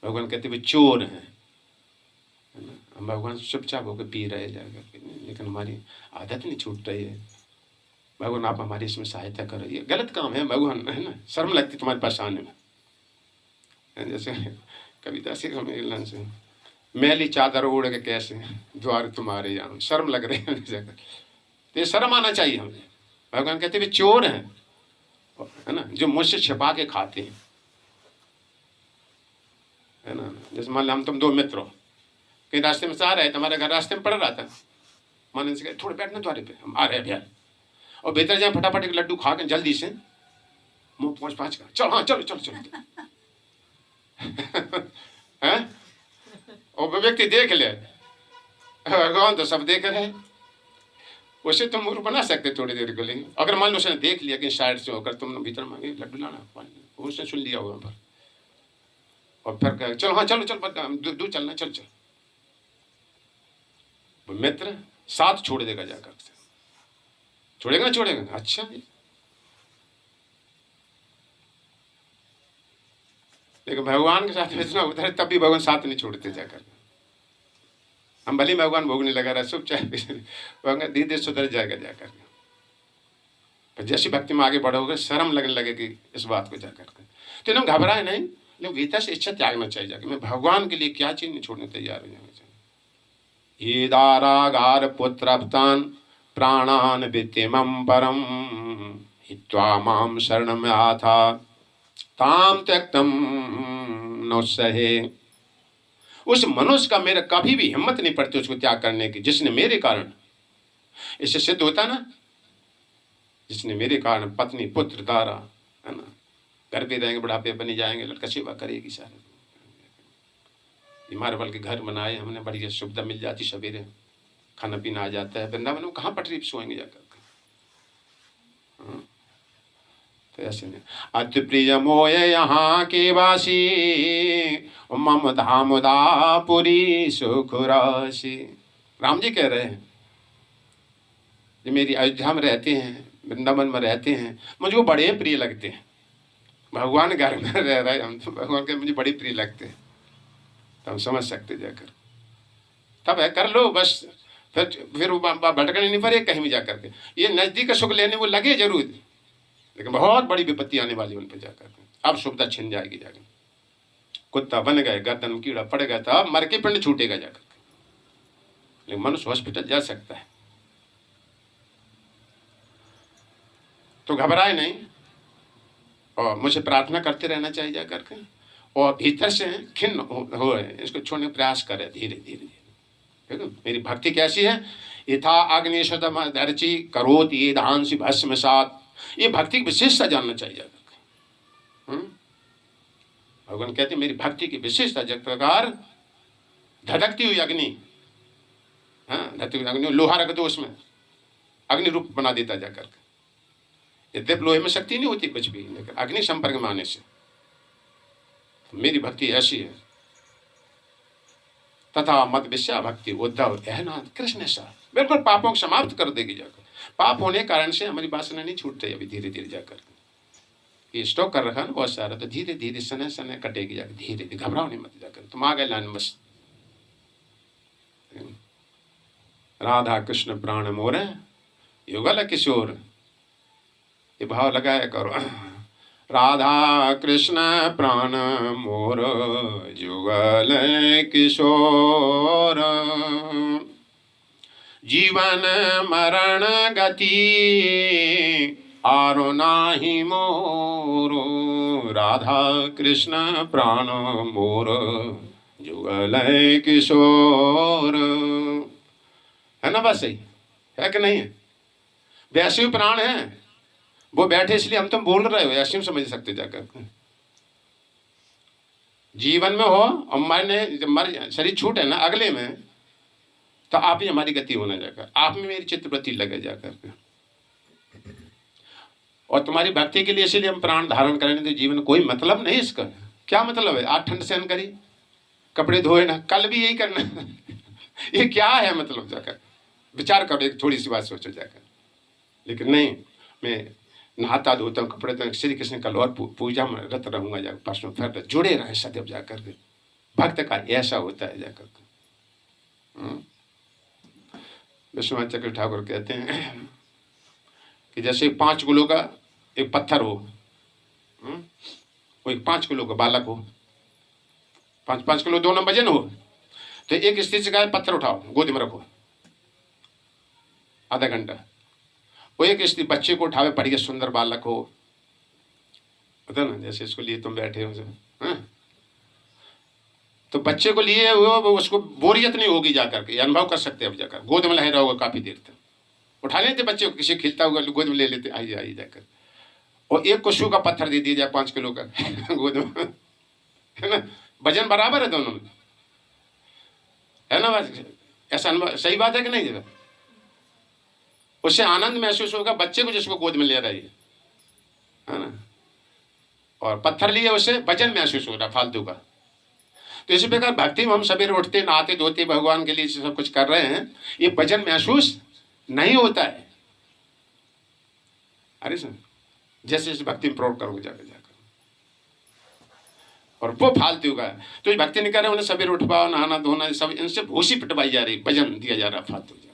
भगवान कहते हुए चोर हैं, है ना। हम भगवान से चुपचाप होकर पी रहे जाकर, लेकिन हमारी आदत नहीं छूट रही है। भगवान आप हमारी इसमें सहायता करो, ये गलत काम है भगवान, है ना, शर्म लगती तुम्हारे पास आने में। जैसे कविता से मिलन से, मैली चादर ओढ़ के कैसे द्वार तुम्हारे यहाँ, शर्म लग रही है जाकर, तो ये शर्म आना चाहिए हमें। भगवान कहते वे चोर हैं, है ना, जो मुझसे छिपा के खाते हैं, है ना। जैसे मान लो हम तुम दो मित्र हो, कहीं रास्ते में से आ रहे, तुम्हारे घर रास्ते में पड़ रहा था, मान से थोड़े बैठना द्वारे पे, हम आ रहे हैं भैया, और भीतर जाए फटाफट एक लड्डू खा के जल्दी से मुंह पहुँच पाँच कर, चलो हाँ चलो चलो चलो हैं, और वो व्यक्ति देख ले, भगवान तो सब देख रहे हैं, उसे तुम मूर्ख बना सकते थोड़ी देर के लिए। अगर मान लो उसने देख लिया कि साइड से होकर तुमने भीतर मांगे लड्डू लाना, उसने सुन लिया होगा पर, और फिर कहे चलो हाँ चलो चलो दूर चलना, चल चल, वो मित्र साथ छोड़ देगा जाकर से, छोड़ेगा ना छोड़ेगा, अच्छा लेकिन भगवान के साथ इतना उधर तब भी भगवान साथ नहीं छोड़ते जाकर। हम भले भगवान भोगने लगा रहा सब चाहे, भगवान धीरे सुधर जाएगा जाकर, पर जैसी भक्ति में आगे बढ़ोगे शर्म लगने लगेगी इस बात को जाकर के, तो इन्हें घबराए नहीं, लेकिन भीतर से इच्छा त्यागना चाहिए जाकर, मैं भगवान के लिए क्या चीज नहीं छोड़ने तैयार हो जाना चाहिए। ये दारागार पुत्रप्तान प्राणान वित्तिमं परम हित्वा माम शरणम आथा ताम त्यक्तम नोत्सहे। उस मनुष्य का मेरा कभी भी हिम्मत नहीं पड़ती उसको त्याग करने की, जिसने मेरे कारण, इससे सिद्ध होता ना, जिसने मेरे कारण पत्नी पुत्र दारा, है ना, घर पे रहेंगे, बुढ़ापे बनी जाएंगे, लड़का सेवा करेगी सारे, मार्बल के घर बनाए हमने, बढ़िया सुविधा मिल जाती, सवेरे खाना पीना आ जाता है, वृंदावन में कहाँ पटरी सोएंगे जाकर, तो ऐसे नहीं। अति प्रिय मोय यहाँ के वासी मम धामुदापुरी सुख राशि। राम जी कह रहे हैं जो मेरी अयोध्या में रहते हैं, वृंदावन में रहते हैं, मुझको बड़े प्रिय लगते हैं। भगवान घर में रह रहे हम, तो भगवान के मुझे बड़ी प्रिय लगते हैं, तो हम समझ सकते जाकर, तब है कर लो बस, फिर भटकने नहीं पड़े कहीं भी जाकर के, ये नजदीक का सुख लेने वो लगे जरूर, लेकिन बहुत बड़ी विपत्ति आने वाली उन पर जाकर के, अब सुविधा छिन जाएगी जाकर, कुत्ता बन गए, गर्दन कीड़ा पड़ गया था, अब मर के पिंड छूटेगा जाकर, लेकिन मनुष्य हॉस्पिटल जा सकता है। तो घबराए नहीं और मुझे प्रार्थना करते रहना चाहिए जाकर के, और भीतर से खिन्न हो इसको छोड़ने का प्रयास करे धीरे धीरे धीरे। मेरी भक्ति कैसी है, यथा अग्निशतम दर्ची करोति ये धांसी भस्म सात, ये भक्ति की विशेषता जानना चाहिए जाकर। भगवान कहते मेरी भक्ति की विशेषता, जब प्रकार धधकती हुई अग्नि, हाँ धधकती हुई अग्नि, लोहा रख दो उसमें अग्नि रूप बना देता जाकर के। यद्यप लोहे में शक्ति नहीं होती कुछ भी, लेकिन अग्नि संपर्क में आने से मेरी भक्ति ऐसी है। तथा मत विषया भक्ति उद्धव एहनाथ कृष्ण सा, बिल्कुल पापों को समाप्त कर देगी जाकर। पाप होने के कारण से हमारी वासना नहीं छूट रही अभी धीरे धीरे जाकर, ये स्टॉक कर रखा है ना बहुत सारा, तो धीरे धीरे सने सने कटेगी जाकर, धीरे धीरे, घबराओ नहीं मत जाकर, तुम आ गए लाइन बस। राधा कृष्ण प्राण मोर युगल किशोर, ये भाव लगाया करो, राधा कृष्ण प्राण मोर युगल किशोर, जीवन मरण गति आरो नाही मोरो, राधा कृष्ण प्राण मोर युगल किशोर, है ना, बस सही है कि नहीं है। वैसे प्राण है, वो बैठे इसलिए हम तुम बोल रहे हो, ऐसे हम समझ सकते जाकर। जीवन में हो और मैंने जब मर शरीर छूटे ना अगले में, तो आप ही हमारी गति होना जाकर, आप में मेरी चित्तवृत्ति लगे जाकर, और तुम्हारी भक्ति के लिए इसलिए हम प्राण धारण करेंगे। तो जीवन कोई मतलब नहीं इसका, क्या मतलब है, आज ठंड सहन करी, कपड़े धोए ना, कल भी यही करना ये क्या है मतलब जाकर, विचार करो, एक थोड़ी सी बात सोचो जाकर। लेकिन नहीं, मैं नहाता धोता हूँ, कपड़े तो श्री कृष्ण कल और पूजा में रत रहूंगा जाकर, परसों फिर जुड़े रहे सदैव जाकर के। भक्त का ऐसा होता है जाकर के, विश्वनाथ चक्र ठाकुर कहते हैं कि जैसे 5 किलो का एक पत्थर हो, वो एक 5 किलो का बालक हो, 5-5 किलो दोनों वजन हो, तो एक स्त्री से कहा पत्थर उठाओ गोद में रखो आधा घंटा, वो एक स्त्री बच्चे को उठावे, बढ़िया सुंदर बालक हो, पता ना, जैसे इसको लिए तुम बैठे हो, तो बच्चे को लिए वो उसको बोरियत नहीं होगी, जाकर के अनुभव कर सकते हैं। अब जाकर गोद में लहरा होगा काफी देर तक, उठा लेते बच्चे को, किसी खिलता हुआ गोद में ले लेते, आइए आइए जाकर, और एक कुशु का पत्थर दे दिया जाए 5 किलो का गोद में, है ना, वजन बराबर है दोनों में, है ना बात, ऐसा अनुभव सही बात है कि नहीं जरा, उससे आनंद महसूस होगा बच्चे को जिसको गोद में ले रही है ना, और पत्थर लिए उससे वजन महसूस हो रहा फालतू का। तो इसी प्रकार भक्ति में हम सवेरे उठते नहाते धोते भगवान के लिए सब कुछ कर रहे हैं, ये वजन महसूस नहीं होता है। अरे सर जैसे इस भक्ति में प्रयोग करोगे जाकर जाकर, और वो फालतू का है। तो ये भक्ति नहीं कर रहे, उन्हें सवेरे उठवाओ, नहाना धोना सब, इनसे भूसी पिटवाई जा रही, वजन दिया जा रहा फालतू जाकर।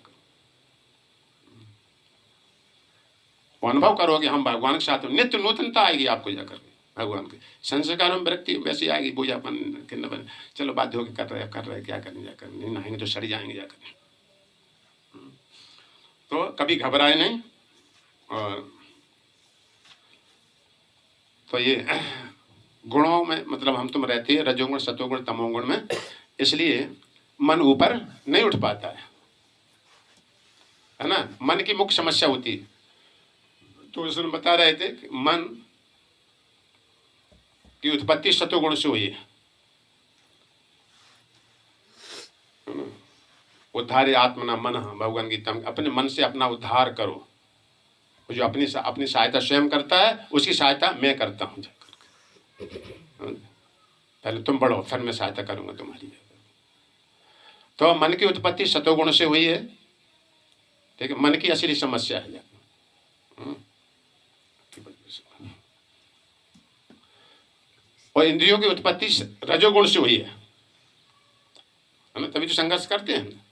अनुभव करोगे हम भगवान के साथ, नित्य नूतनता आएगी आपको जाकर भगवान के संस्कार में विरक्ति वैसे आएगी, बोझापन खिन्न, चलो बाध्य होकर कर रहे क्या करें जाकर, नहीं नहाएंगे तो सड़ जाएंगे जाकर। तो कभी घबराए नहीं। और तो ये गुणों में मतलब हम तुम रहते हैं रजोगुण सतोगुण तमोगुण में, इसलिए मन ऊपर नहीं उठ पाता है ना, मन की मुख्य समस्या होती है। तो उसने बता रहे थे कि मन की उत्पत्ति सतोगुण से हुई है, उद्धारे आत्मना मन, भगवान गीता में अपने मन से अपना उद्धार करो। जो अपनी सहायता स्वयं करता है उसकी सहायता मैं करता हूँ जाकर, पहले तुम बढ़ो फिर मैं सहायता करूंगा तुम्हारी। तो मन की उत्पत्ति सतोगुण से हुई है, ठीक है, मन की असली समस्या है। और इंद्रियों की उत्पत्ति रजोगुण से हुई है ना, तभी तो संघर्ष करते हैं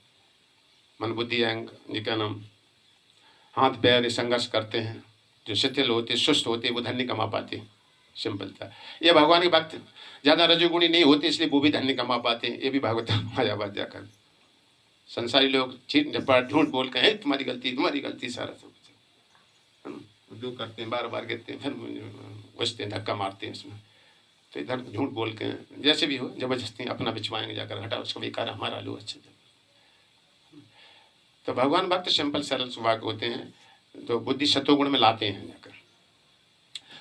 मन बुद्धि अहंग, ये क्या नाम, हाथ पैर ये संघर्ष करते हैं। जो शिथिल होते सुस्त होते वो धन नहीं कमा पाते, सिंपल था। ये भगवान के भक्त ज्यादा रजोगुणी नहीं होते इसलिए वो भी धन नहीं कमा पाते, ये भी भागवत मायावाद जाकर। संसारी लोग छीट झपाट झूठ बोल के तुम्हारी गलती सारा सब जो करते हैं, बार बार कहते हैं, फिर घुसते हैं, धक्का मारते हैं इसमें। तो इधर झूठ बोल के जैसे भी हो जबरदस्ती अपना बिछवाएंगे जाकर, हटा उसको बेकार हमारा लो अच्छे। तो भगवान भक्त सिंपल सरल स्वभाव होते हैं, तो बुद्धि सतोगुण में लाते हैं जाकर।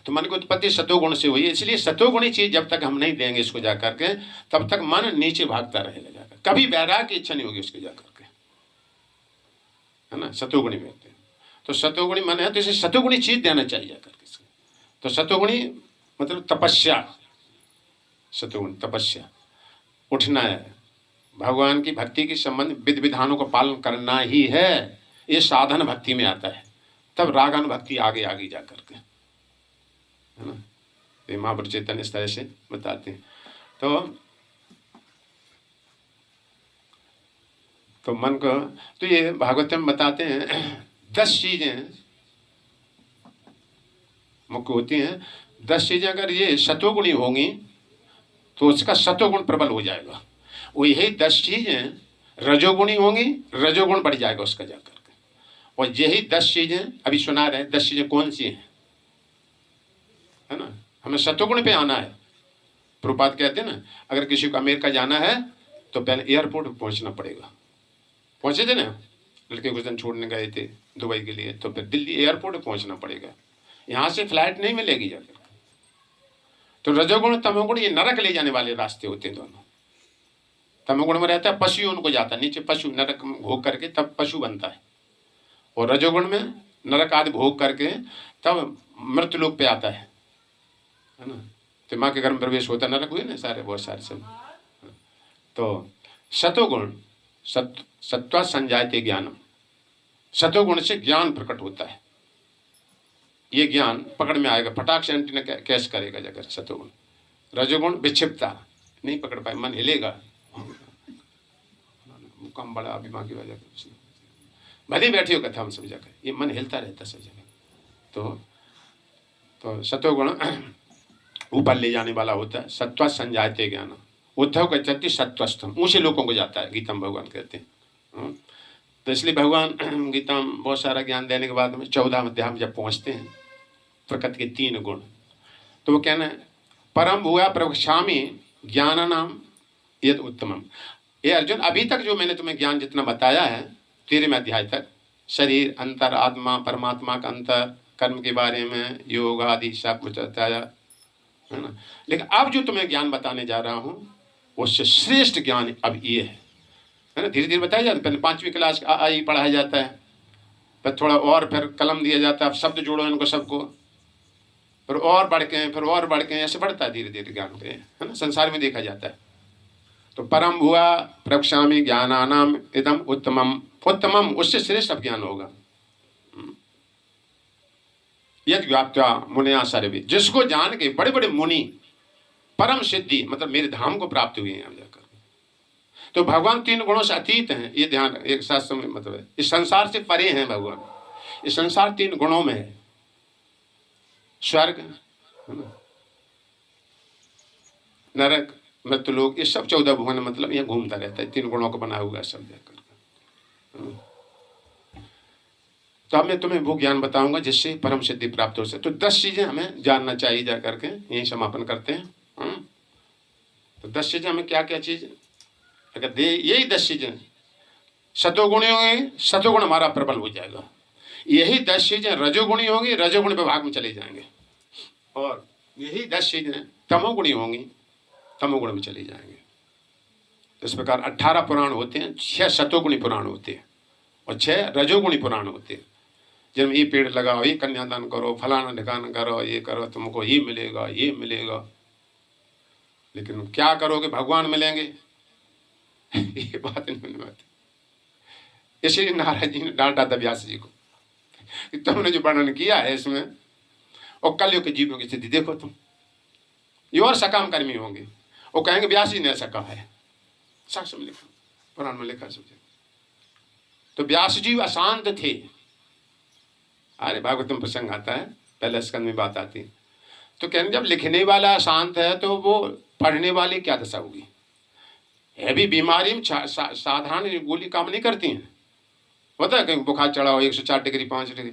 तो मन की उत्पत्ति सतोगुण से हुई है, इसलिए सतोगुणी चीज जब तक हम नहीं देंगे इसको जाकर के, तब तक मन नीचे भागता रहेगा जाकर, कभी वैराग्य की इच्छा नहीं होगी उसके जाकर के, है ना। सतोगुणी में तो सतोगुणी मन है, तो इसे सतोगुणी चीज देना चाहिए जाकर के। तो सतोगुणी मतलब तपस्या, सतोगुण तपस्या, उठना है, भगवान की भक्ति के संबंध विधि विधानों का पालन करना ही है, ये साधन भक्ति में आता है। तब रागान भक्ति आगे आगे जाकर के, है ना। ये महापुरुष चैतन्य इस तरह से बताते हैं। तो मन को, तो ये भागवत में बताते हैं 10 चीजें मुख्य होती हैं। 10 चीजें अगर ये सतोगुणी होंगी तो उसका सतोगुण प्रबल हो जाएगा। वो यही 10 चीजें रजोगुणी होंगी, रजोगुण बढ़ जाएगा उसका जाकर के। और यही 10 चीजें अभी सुना रहे हैं, 10 चीजें कौन सी हैं, है ना। हमें सतोगुण पे आना है। प्रभुपाद कहते हैं ना, अगर किसी को अमेरिका जाना है तो पहले एयरपोर्ट पहुंचना पड़ेगा। पहुंचे थे ना, लड़के कुछ दिन छोड़ने गए थे दुबई के लिए, तो फिर दिल्ली एयरपोर्ट पहुंचना पड़ेगा, यहाँ से फ्लाइट नहीं मिलेगी जाकर। तो रजोगुण तमोगुण ये नरक ले जाने वाले रास्ते होते हैं दोनों। तमोगुण में रहता है पशु, उनको जाता है नीचे, पशु नरक भोग करके तब पशु बनता है। और रजोगुण में नरक आदि भोग करके तब मृत्यु लोक पे आता है ना। तो माँ के घर में प्रवेश होता, नरक हुए ना सारे, बहुत सारे सब। तो सतोगुण सत्वा संजायते ज्ञानम, सतोगुण से ज्ञान प्रकट होता है। ये ज्ञान पकड़ में आएगा, फटाक से एंटीना कैश करेगा जाकर सतोगुण। रजोगुण विक्षिप्तता, नहीं पकड़ पाए, मन हिलेगा, काम बड़ा अभिमान की वजह से भले बैठी हो कथा हम सब जगह, ये मन हिलता रहता सब जगह। तो सतोगुण ऊपर ले जाने वाला होता है। सत्व संजायते ज्ञान, उद्धव गच्छति सत्वस्थम, ऊंचे लोगों को जाता है, गीता में भगवान कहते हैं। तो इसलिए भगवान गीता में बहुत सारा ज्ञान देने के बाद में 14 अध्याय में जब पहुंचते हैं प्रकृति के 3 गुण, तो वो कहना है परम भूया प्रवक्ष्यामि ज्ञानानाम यद उत्तमम। ये अर्जुन, अभी तक जो मैंने तुम्हें ज्ञान जितना बताया है 13वें अध्याय तक, शरीर, अंतर, आत्मा, परमात्मा का अंतर, कर्म के बारे में, योग आदि सब कुछ बताया है ना। लेकिन अब जो तुम्हें ज्ञान बताने जा रहा हूँ उससे श्रेष्ठ ज्ञान अब ये है ना। धीरे धीरे बताया जाता है। पहले 5वीं क्लास का आ पढ़ाया जाता है, फिर थोड़ा और, फिर कलम दिया जाता है, अब शब्द जोड़ो इनको सबको, फिर और बढ़ के, फिर और बढ़ के, ऐसे बढ़ता है धीरे धीरे ज्ञान के, है ना। संसार में देखा जाता है। तो परम भुआ प्रवक्ष्यामि ज्ञानानाम इदम उत्तमम, उत्तमम उससे श्रेष्ठ अब ज्ञान होगा। यद व्याप्त्या मुनिया सर्वे, जिसको जान के बड़े बड़े मुनि परम सिद्धि मतलब मेरे धाम को प्राप्त हुए हैं अब जाकर। तो भगवान 3 गुणों से अतीत हैं, ये ध्यान एक शास्त्र में मतलब है। इस संसार से परे हैं भगवान। इस संसार 3 गुणों में है, स्वर्ग, नरक, मृत्युलोक, ये सब 14 भुवन मतलब यहाँ घूमता रहता है, 3 गुणों को बना हुआ है सब जाकर। तो अब मैं तुम्हें वो ज्ञान बताऊंगा जिससे परम सिद्धि प्राप्त हो सके। तो 10 चीजें हमें जानना चाहिए जा करके, यही समापन करते हैं। तो 10 चीजें हमें क्या क्या चीज, अगर दे यही 10 चीजें सतोगुणी होंगी, सतोगुण हमारा प्रबल हो जाएगा। यही 10 चीजें रजोगुणी होंगी, रजोगुण विभाग में चले जाएंगे। और यही 10 चीजें तमोगुणी होंगी, तमोगुण में चले जाएंगे। तो इस प्रकार 18 पुराण होते हैं, 6 सतोगुणी पुराण होते हैं और 6 रजोगुणी पुराण होते हैं। जब ये पेड़ लगाओ, ये कन्यादान करो, फलाना ढिकाना करो, ये करो, तुमको ये मिलेगा, ये मिलेगा। लेकिन क्या करोगे, भगवान मिलेंगे ये बात नहीं आती। इसलिए नारद जी ने डांटा था व्यास जी को कि तुमने जो वर्णन किया है इसमें, और कलयुग के जीवों की स्थिति देखो तुम, ये और सकाम कर्मी होंगे, वो कहेंगे व्यास जी ने ऐसा कहा है, साक्ष्य में लिखा, पुराण में लिखा समझे। तो व्यास जी अशांत थे। अरे भागवत में प्रसंग आता है, पहले स्कंद में बात आती है। तो कहने जब लिखने वाला अशांत है तो वो पढ़ने वाली क्या दशा होगी। हैवी बीमारी में साधारण गोली काम नहीं करती हैं। पता है कहीं बुखार चढ़ा हो 104 डिग्री 5 डिग्री,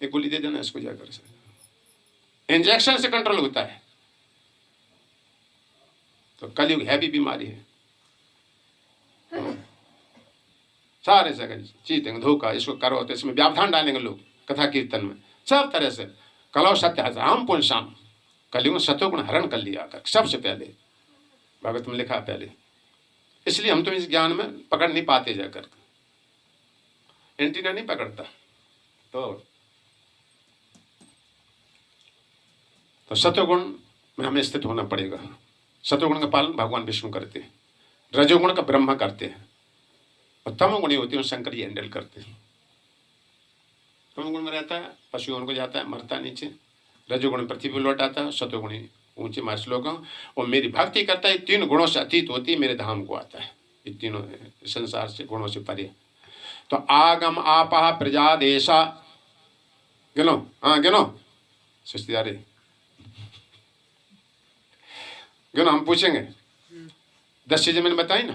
एक गोली दे देना इसको जाकर से, इंजेक्शन से कंट्रोल होता है। तो कलयुग हैवी बीमारी है, सारे जगह चीतेंगे, धोखा, इसको करो तो इसमें व्यवधान डालेंगे लोग कथा कीर्तन में, सब तरह से। कलौ सत्य राम पुंसाम, कलयुग में सतोगुण हरण कर लिया कर सबसे पहले, भागवत में लिखा पहले। इसलिए हम तो इस ज्ञान में पकड़ नहीं पाते जाकर, एंटीना नहीं पकड़ता। तो सतोगुण में हमें स्थित होना पड़ेगा। सतोगुण का पालन भगवान विष्णु करते हैं, रजोगुण का ब्रह्मा करते हैं, और तमोगुणी होती है शंकर जी हैंडल करते हैं। तमोगुण में रहता है पशुओं को जाता है, मरता नीचे, रजोगुण पृथ्वी पर लौट आता है, सतोगुणी ऊंचे मार श्लोकों और मेरी भक्ति करता है। 3 गुणों से अतीत होती है, मेरे धाम को आता है। ये तीनों संसार से गुणों से परे। तो आगम आपा प्रजादेशा, गिनो, हाँ गिनो सुस्तियारे गिनो, हम पूछेंगे 10 चीजें मैंने बताई ना,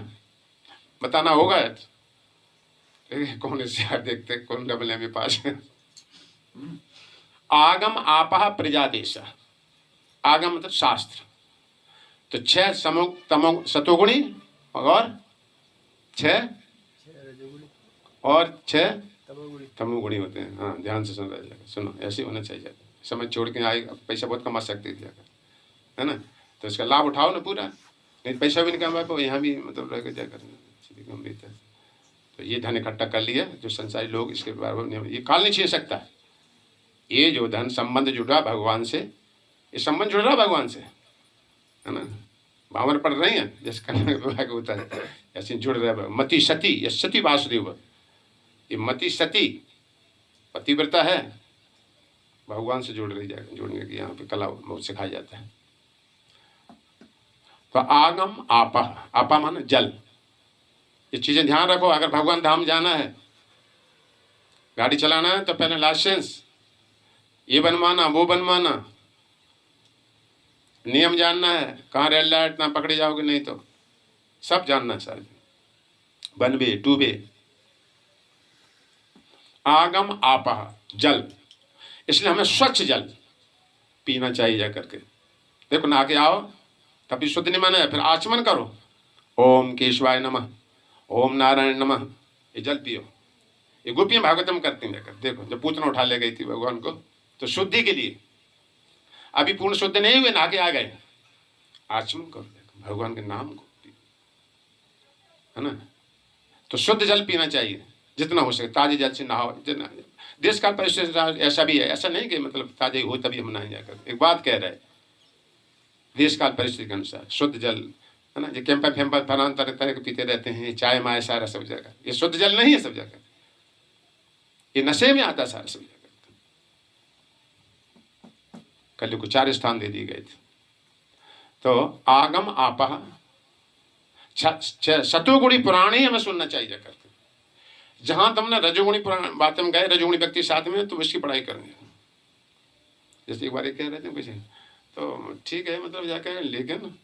बताना होगा। कौन से देखते कौन डबल एम पास है। आगम आपा प्रजादेश, आगम मतलब शास्त्र। तो 6 तमो सतोगुणी और 6 तमोगुणी होते हैं। हाँ ध्यान से सुनो, ऐसे होना चाहिए। समझ छोड़ के आए, पैसा बहुत कमा सकते थे है ना, तो इसका लाभ उठाओ ना पूरा, नहीं पैसा भी नहीं कमा पाओ, यहाँ भी मतलब रह जाकर गंभीरता। तो ये धन इकट्ठा कर लिया जो संसारी लोग, इसके बारे में ये काल नहीं छीन सकता। ये जो धन संबंध जुड़ा भगवान से, ये संबंध जुड़ रहा भगवान से है ना। भावर पढ़ रही हैं जैसे कन्या विवाह होता है, ऐसे जुड़ रहा है। मति सती, ये सती वासुदेव, ये मति सती पतिव्रता है, भगवान से जुड़ रही जाएगा। जुड़ने की यहाँ पे कला बहुत सिखाया जाता है। तो आगम आपा, आपा माने जल, ये चीज़ें ध्यान रखो। अगर भगवान धाम जाना है, गाड़ी चलाना है, तो पहले लाइसेंस ये बनवाना, वो बनवाना, नियम जानना है, कहाँ रेड लाइट ना पकड़े जाओगे, नहीं तो सब जानना है सर। 1 वे 2 वे। आगम आपह जल, इसलिए हमें स्वच्छ जल पीना चाहिए जा करके। देखो नहा के आओ तभी शुद्ध नहीं माना है, फिर आचमन करो, ओम केशवाय नमः, ओम नारायण नमः, ये जल पियो। ये गोपियां भागवतम करती हैं जाकर। देखो जब पूतना उठा ले गई थी भगवान को तो शुद्धि के लिए, अभी पूर्ण शुद्ध नहीं हुए, नहा के आ गए, आचमन करो, भगवान के नाम को पियो, है ना। तो शुद्ध जल पीना चाहिए जितना हो सके, ताजे जल से नहाओ जितना। देश काल परिस्थिति ऐसा भी है, ऐसा नहीं कि मतलब ताजे हो तभी हम नहाए जाकर। एक बात कह रहे हैं, देश काल परिस्थिति के अनुसार शुद्ध जल, है ना। जो कैंपा फैम्पा फलान तरह तरह के पीते रहते हैं, चाय माय सारा सब जगह, ये शुद्ध जल नहीं है सब जगह, ये नशे में आता सारा सब जगह। कल को 4 स्थान दे दिए गए थे। तो आगम आपह, सतोगुणी पुराण ही हमें सुनना चाहिए जाकर। जहां तुमने रजोगुणी पुराण बातें गए, रजोगुणी व्यक्ति साथ में, तो इसकी पढ़ाई करेंगे। जैसे एक बार कह रहे थे वैसे, तो ठीक है मतलब जाकर, लेकिन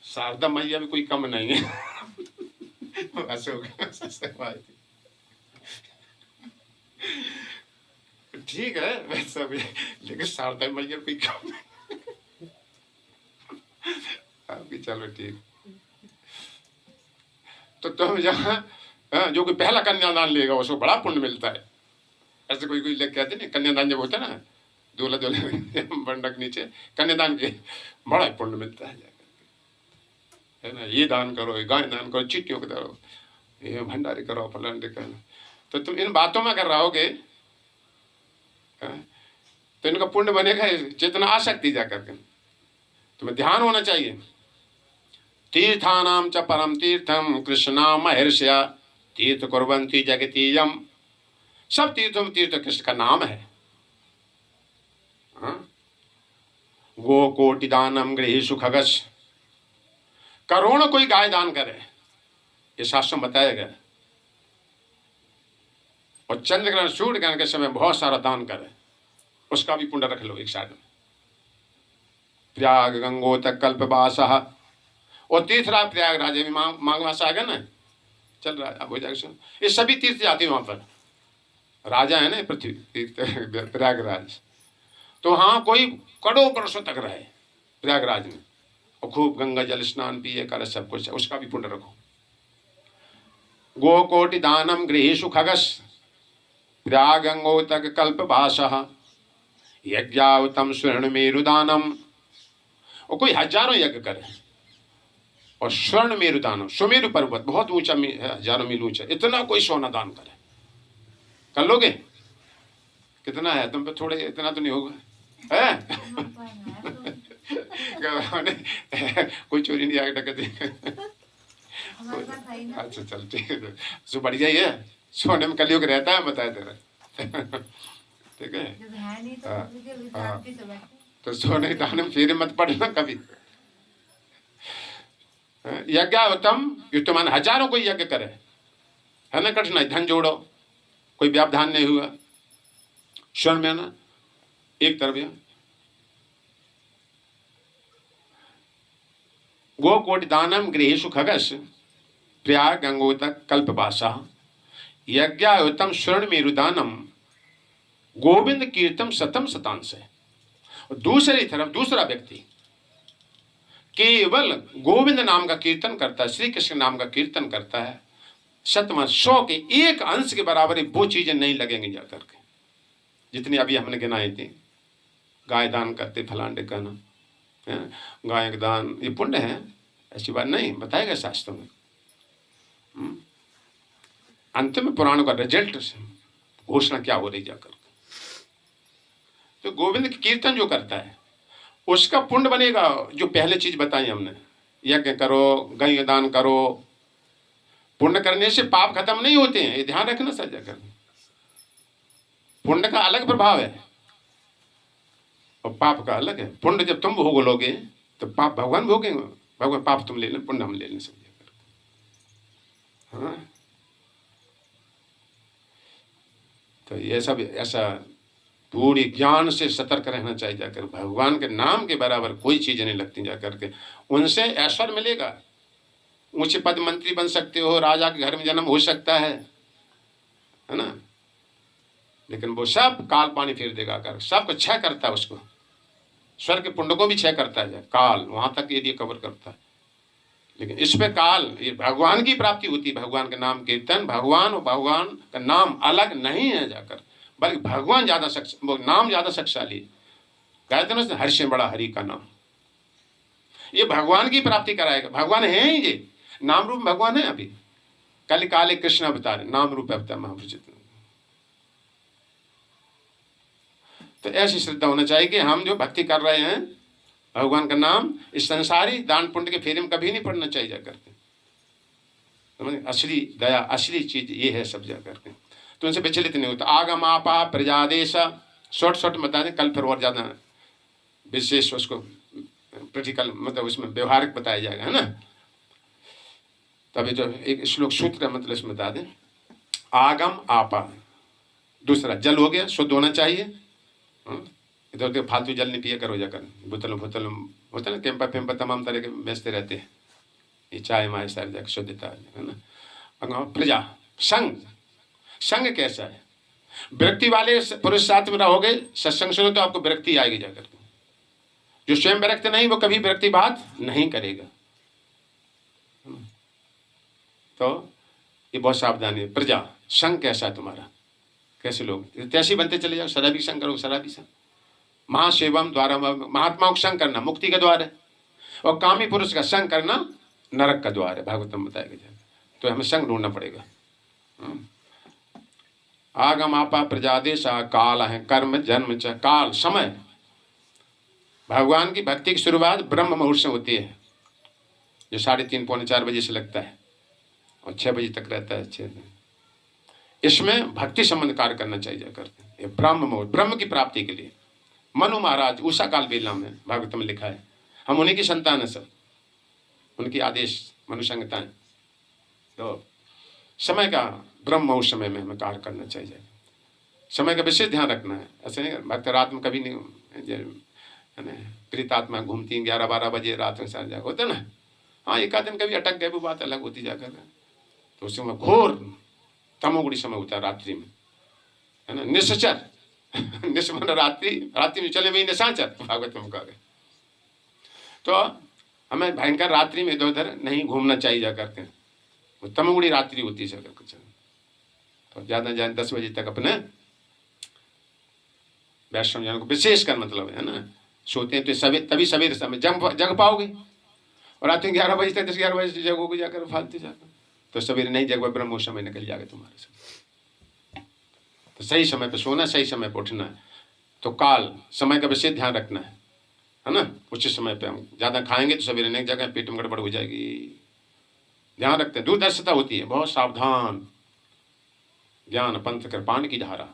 शारदा मैया भी कोई कम नहीं है। ठीक है वैसा भी, लेकिन शारदा मैया कोई कम नहीं। आपकी चलो ठीक। तो तुम जहाँ जो कोई पहला कन्यादान लेगा उसको बड़ा पुण्य मिलता है। ऐसे कोई कोई लोग कहते नहीं, कन्यादान जब होता है ना, दूल्हा दूल्हे मंडक नीचे कन्यादान के, बड़ा पुण्य मिलता है जाकर, है ना। ये दान करो, ये गाय दान करो, चिट्ठियों को दो, ये भंडारी करो, फलान करो। तो तुम इन बातों में अगर रहोगे तो इनका पुण्य बनेगा, चेतना आ सकती है जाकर के। तुम्हें ध्यान होना चाहिए। तीर्थानाम च परम तीर्थम कृष्णा महर्षया तीर्थ कुर्वन्ति जगतीयम। सब तीर्थों में तीर्थ कृष्ण का नाम है। गो कोटि दानम गृहीषु खगस, करोड़ों कोई गाय दान करे, ये शास्त्र में बताया गया। और चंद्र ग्रहण सूर्य ग्रहण के समय बहुत सारा दान करे, उसका भी पुण्य रख लो एक साइड में। प्रयाग गंगोतक कल्पवासः, और तीर्थराज प्रयागराज में माघ मास आ गया ना, चल रहा है अब हो जाएगा। ये सभी तीर्थ जाते हैं वहां पर, राजा है ना पृथ्वी प्रयागराज, तो हाँ कोई करोड़ों वर्षों तक रहे प्रयागराज में, और खूब गंगा जल स्नान पिए कर सब कुछ, उसका भी पुण्य रखो। गो कोटि दानम गृहीषु खगस प्रयाग गंगोतक कल्पवासः यज्ञावतम स्वर्ण मेरुदानम। और कोई हजारों यज्ञ करे और स्वर्ण मेरु दान, सुमेरु पर्वत बहुत ऊंचा, हजारों मील ऊंचा, इतना कोई सोना दान करे, कर लोगे? कितना है तुम पे? थोड़े, इतना तो नहीं होगा है? कोई चोरी नहीं आएगा, डकैती। अच्छा चल ठीक है, सो बढ़िया ही है, सोने में कलयुग रहता है, बताया तेरा। ठीक है। तो सोने दान में फिर मत पड़ना कभी। यज्ञावतम, युक्त मान हजारों कोई यज्ञ करे, है ना, कठिनाई, धन जोड़ो, कोई व्यावधान नहीं हुआ, स्वर्ण में ना एक तरफ। गो कोटि दानम गृहीषु खगस प्रयाग गंगोतक कल्पवासः यज्ञावतम स्वर्ण मेरुदानम गोविंद कीर्तम शतम शतांश। दूसरी तरफ दूसरा व्यक्ति केवल गोविंद नाम का कीर्तन करता है, श्री कृष्ण नाम का कीर्तन करता है, शतमा 100 के 1 अंश के बराबर वो चीजें नहीं लगेंगी जाकर के, जितनी अभी हमने गिनाई थी। गाय दान करते, फलांडे कहना, गाय दान ये पुण्य है, ऐसी बात नहीं, बताएगा शास्त्र में। अंत में पुराणों का रिजल्ट घोषणा क्या हो रही जाकर। तो गोविंद की कीर्तन जो करता है उसका पुण्य बनेगा। जो पहले चीज बताई हमने, यज्ञ करो, गाय दान करो, पुण्य करने से पाप खत्म नहीं होते हैं, ये ध्यान रखना सर जाकर। पुण्य का अलग प्रभाव है और पाप का अलग है। पुण्य जब तुम भोग लोगे तो पाप भगवान भोगेंगे, भगवान पाप तुम ले लें, पुण्य हम ले लें सब जाकर। तो ये सब ऐसा पूरी ज्ञान से सतर्क रहना चाहिए। जाकर भगवान के नाम के बराबर कोई चीज़ नहीं लगती जाकर के। उनसे ऐश्वर्य मिलेगा, ऊंचे पद मंत्री बन सकते हो, राजा के घर में जन्म हो सकता है ना, लेकिन वो सब काल पानी फेर देगा कर, सबको क्षय करता है उसको, स्वर्ग के पुण्य को भी क्षय करता है काल, वहां तक यदि कवर करता है। लेकिन इस पे काल, ये भगवान की प्राप्ति होती है, भगवान का नाम कीर्तन, भगवान और भगवान का नाम अलग नहीं है जाकर, बल्कि भगवान ज्यादा वो नाम ज्यादा शक्तिशाली। कहते ना हर से बड़ा हरि का नाम, ये भगवान की प्राप्ति कराएगा। भगवान है ही ये, नाम रूप भगवान है। अभी कल काले कृष्ण अवतार, नाम रूप अवतार महापुरुष। तो ऐसी श्रद्धा होना चाहिए कि हम जो भक्ति कर रहे हैं भगवान का नाम, इस संसारी दान पुण्य के फेरे में कभी नहीं पड़ना चाहिए जाकर के। समझ, असली दया, असली चीज ये है सब जाकर के। तो उनसे विचलित नहीं होता। आगम आपा प्रजादेश, शॉर्ट शॉर्ट बता दें, कल फिर और ज्यादा विशेष उसको प्रैक्टिकल मतलब उसमें व्यवहारिक बताया जाएगा, है ना। तभी जो एक श्लोक सूत्र है मतलब इसमें बता दें। आगम आपा, दूसरा जल हो गया, शुद्ध होना चाहिए। इधर उधर फालतू जल नहीं पिया करो जाकर, बोतलों होता है ना, कैंपा पेम्पा तमाम तरह के बेचते रहते हैं, ये चाय माय सारी जाकर शुद्धता है ना। प्रजा, संग, संग कैसा है, विरक्ति वाले पुरुष साथ में रहोगे, सत्संग सुनो तो आपको विरक्ति आएगी जाकर। जो स्वयं विरक्त नहीं वो कभी विरक्ति बात नहीं करेगा। तो ये बहुत सावधानी है। प्रजा, संग कैसा है तुम्हारा, कैसे लोग, तैसे बनते चले जाओ, शराबी संग करो, शराबी संग। महासेवम द्वारा, महात्माओं का संग करना मुक्ति का द्वार है, और कामी पुरुष का संग करना नरक का द्वार है, भागवतम बताएगा जाएगा। तो हमें संग ढूंढना पड़ेगा। आगम आपा प्रजादेश काल है, कर्म जन्म च, काल समय। भगवान की भक्ति की शुरुआत ब्रह्म मुहूर्त से होती है, जो 3:30 पौने 4 बजे से लगता है और 6 बजे तक रहता है। 6 दिन इसमें भक्ति संबंध कार्य करना चाहिए जाकर। ये ब्रह्म मुहूर्त, ब्रह्म की प्राप्ति के लिए। मनु महाराज उषा काल बेला में भागवत में लिखा है, हम उन्हीं की संतान है सब, उनकी आदेश मनुसंगताएं। तो समय का ब्रह्म मुहूर्त समय में हमें कार्य करना चाहिए। समय का विशेष ध्यान रखना है। ऐसे नहीं भक्त रात में कभी नहीं, प्रीतात्मा घूमती हैं 11-12 बजे रात में सारे जाकर होता ना। हाँ, एक आध दिन कभी अटक गए वो बात अलग होती जाकर, तो उसमें घोर तमोगुणी समय होता है रात्रि में, है ना। निश्चर निष्मन रात्रि, रात्रि में चले वही निशाचर, भागवत में कहा गया। तो हमें भयंकर रात्रि में इधर उधर नहीं घूमना चाहिए जा करके, वो तमोगुणी रात्रि होती है जाकर कुछ। तो ज्यादा ज्यादा 10 बजे तक अपने वैष्णव जन को विशेष कर मतलब है ना, सोते हैं तो सवेरे, तभी सवेरे समय जग पाओगे। और रात में 11 बजे तक 10-11 बजे से जगोगे जाकर फालतू जाकर, तो सवेरे नहीं जगवा, ब्रह्म समय निकल जाएगा तुम्हारे से। तो सही समय पे सोना, सही समय पे उठना है। तो काल समय का विशेष ध्यान रखना है ना। उचित समय पे हम ज़्यादा खाएंगे तो सवेरे नहीं जगह, पेट में गड़बड़ हो जाएगी। ध्यान रखते हैं, दूरदर्शिता होती है, बहुत सावधान। ज्ञान पंथ कृपाण की धारा,